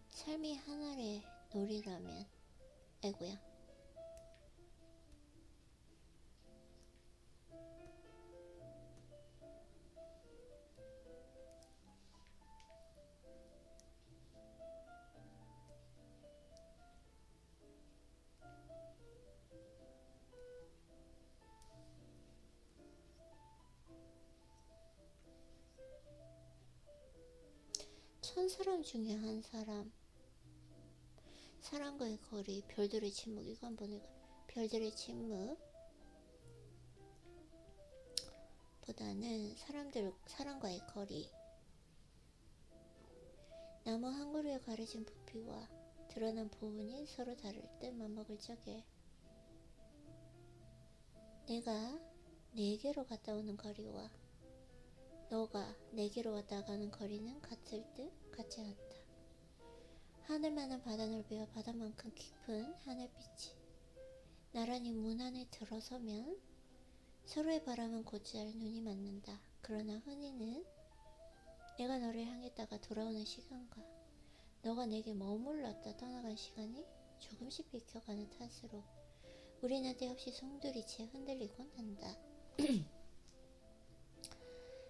A: 삶이 하늘의 놀이라면. 아이고야. 천 사람 중에 한 사람. 사랑과의 거리. 별들의 침묵. 이거 한번 읽어. 별들의 침묵 보다는 사랑과의 거리. 나무 한 그루에 가려진 부피와 드러난 부분이 서로 다를 때 맘먹을 적에 내가 내게로 갔다 오는 거리와 너가 내게로 왔다 가는 거리는 같을 듯 같지 않다. 하늘만한 바다 넓이와 바다만큼 깊은 하늘빛이 나란히 문 안에 들어서면 서로의 바람은 곧잘 눈이 맞는다. 그러나 흔히는 내가 너를 향했다가 돌아오는 시간과 너가 내게 머물렀다 떠나간 시간이 조금씩 비켜가는 탓으로 우리는 때없이 송두리째 흔들리곤 한다.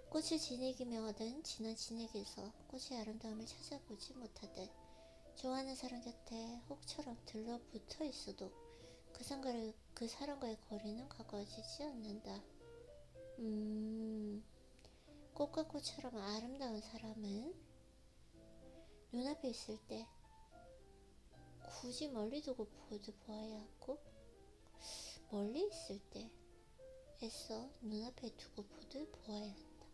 A: 꽃을 진액이며 얻은 진한 진액에서 꽃의 아름다움을 찾아보지 못하되 좋아하는 사람 곁에 혹처럼 들러붙어 있어도 그 사람과의 거리는 가까워지지 않는다. 꽃과 꽃처럼 아름다운 사람은 눈앞에 있을 때 굳이 멀리 두고 보아야 하고 멀리 있을 때 애써 눈앞에 두고 보아야 한다.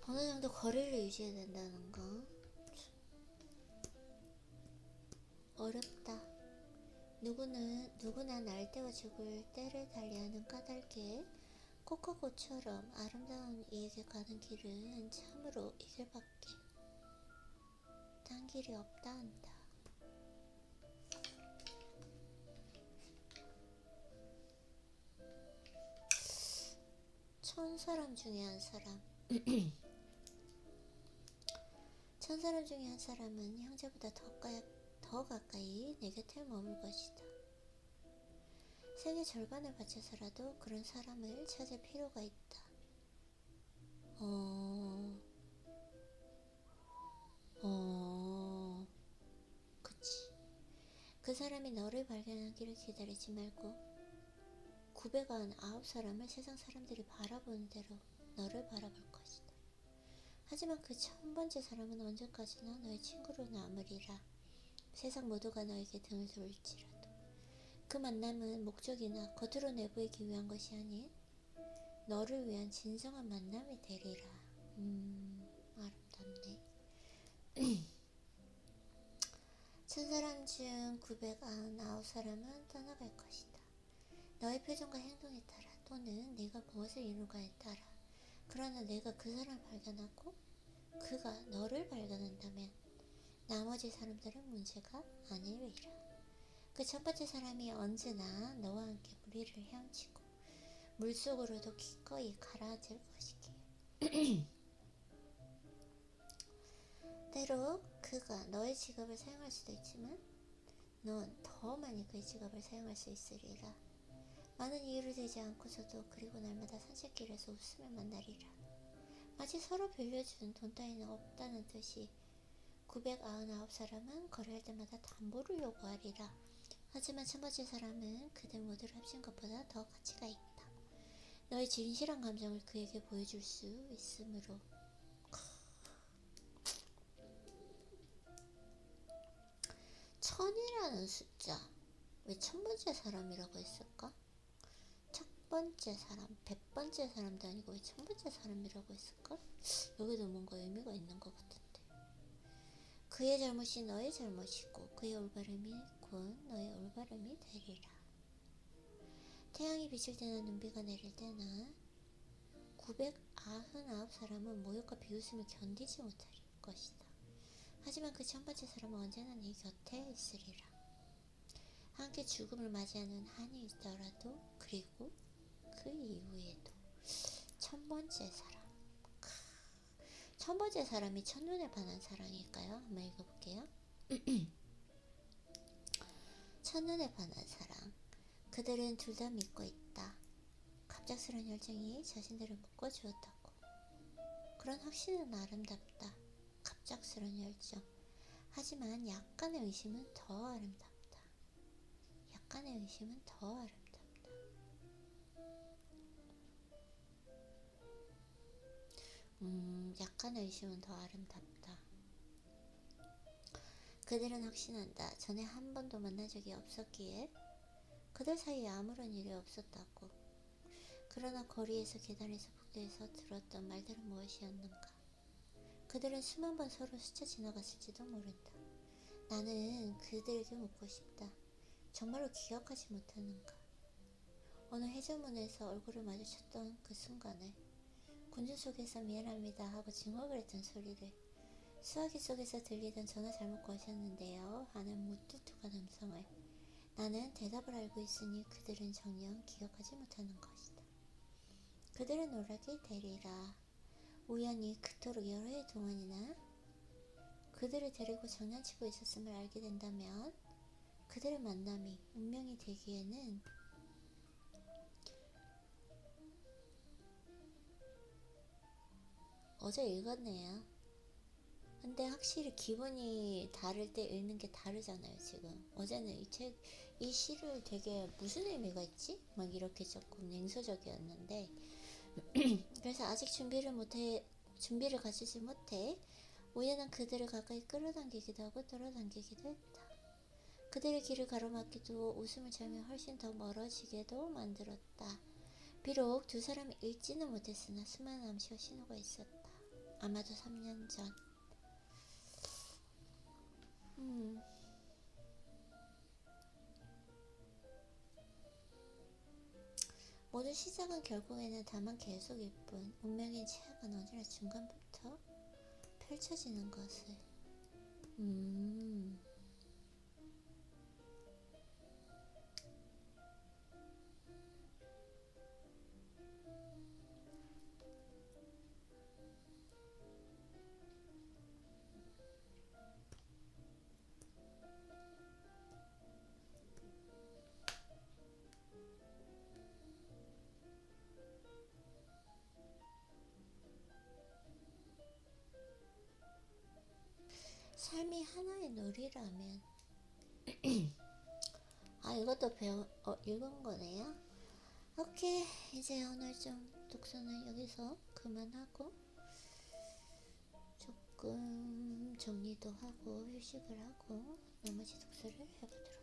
A: 어느 정도 거리를 유지해야 된다는 거 어렵다. 누구나 날 때와 죽을 때를 달리하는 까닭에 꽃과 꽃처럼 아름다운 이에게 가는 길은 참으로 이 길밖에 딴 길이 없다 한다. 천사람 중에 한 사람 천사람 중에 한 사람은 형제보다 더 가까이 내 곁에 머물 것이다. 생의 절반을 바쳐서라도 그런 사람을 찾을 필요가 있다. 그치. 그 사람이 너를 발견하기를 기다리지 말고 999사람을 세상 사람들이 바라보는 대로 너를 바라볼 것이다. 하지만 그 1000번째 사람은 언제까지나 너의 친구로 남으리라. 세상 모두가 너에게 등을 돌릴지라도 그 만남은 목적이나 겉으로 내보이기 위한 것이 아닌 너를 위한 진정한 만남이 되리라. 아름답네. 천사람 중 999사람은 떠나갈 것이다. 너의 표정과 행동에 따라 또는 네가 무엇을 이루가에 따라. 그러나 내가 그 사람을 발견하고 그가 너를 발견한다면 나머지 사람들은 문제가 아니리라. 그 첫 번째 사람이 언제나 너와 함께 무리를 헤엄치고 물속으로도 기꺼이 가라앉을 것이기에 때로 그가 너의 지갑을 사용할 수도 있지만 넌 더 많이 그의 지갑을 사용할 수 있으리라. 많은 이유를 대지 않고서도 그리고 날마다 산책길에서 웃으며 만나리라. 마치 서로 빌려준 돈 따위는 없다는 듯이 999사람은 거래할 때마다 담보를 요구하리라. 하지만 1000번째 사람은 그들 모두를 합친 것보다 더 가치가 있다. 너의 진실한 감정을 그에게 보여줄 수 있으므로. 천이라는 숫자 왜 1000번째 사람이라고 했을까? 첫 번째 사람, 100번째 사람도 아니고 왜 1000번째 사람이라고 했을까? 여기도 뭔가 의미가 있는 것 같은데. 그의 잘못이 너의 잘못이고 그의 올바름이 곧 너의 올바름이 되리라. 태양이 비칠 때나 눈비가 내릴 때나 999사람은 모욕과 비웃음을 견디지 못할 것이다. 하지만 그 1000번째 사람은 언제나 네 곁에 있으리라. 함께 죽음을 맞이하는 한이 있더라도 그리고 그 이후에도 1000번째 사람. 1000번째 사람이 첫눈에 반한 사랑일까요? 한번 읽어볼게요. 첫눈에 반한 사랑. 그들은 둘 다 믿고 있다. 갑작스런 열정이 자신들을 묶어주었다고. 그런 확신은 아름답다. 갑작스런 열정. 하지만 약간의 의심은 더 아름답다. 약간의 의심은 더 아름답다. 약간의 의심은 더 아름답다. 그들은 확신한다. 전에 한 번도 만난 적이 없었기에 그들 사이에 아무런 일이 없었다고. 그러나 거리에서 계단에서 복도에서 들었던 말들은 무엇이었는가? 그들은 수만 번 서로 스쳐 지나갔을지도 모른다. 나는 그들에게 묻고 싶다. 정말로 기억하지 못하는가? 어느 해저문에서 얼굴을 마주쳤던 그 순간에 군주 속에서 미안합니다 하고 징얼거렸던 소리를 수화기 속에서 들리던 전화 잘못 거셨는데요 하는 무뚝뚝한 음성을 나는 대답을 알고 있으니 그들은 정녕 기억하지 못하는 것이다. 그들은 오락이 되리라. 우연히 그토록 여러 해 동안이나 그들을 데리고 장난치고 있었음을 알게 된다면 그들의 만남이 운명이 되기에는 어제 읽었네요. 근데 확실히 기분이 다를 때 읽는 게 다르잖아요. 지금 어제는 이 시를 되게 무슨 의미가 있지? 막 이렇게 조금 냉소적이었는데 그래서 아직 준비를 가지지 못해 우연한 그들을 가까이 끌어당기기도 하고 끌어당기기도 했다. 그들의 길을 가로막기도 웃음을 참며 훨씬 더 멀어지게도 만들었다. 비록 두 사람이 읽지는 못했으나 수많은 암시와 신호가 있었다. 아마도 3년 전. 모든 시작은 결국에는 다만 계속일 뿐 운명의 치약은 언제나 중간부터 펼쳐지는 것을. 삶이 하나의 놀이라면 이것도 읽은 거네요. 오케이, 이제 오늘 좀 독서는 여기서 그만하고 조금 정리도 하고 휴식을 하고 나머지 독서를 해보도록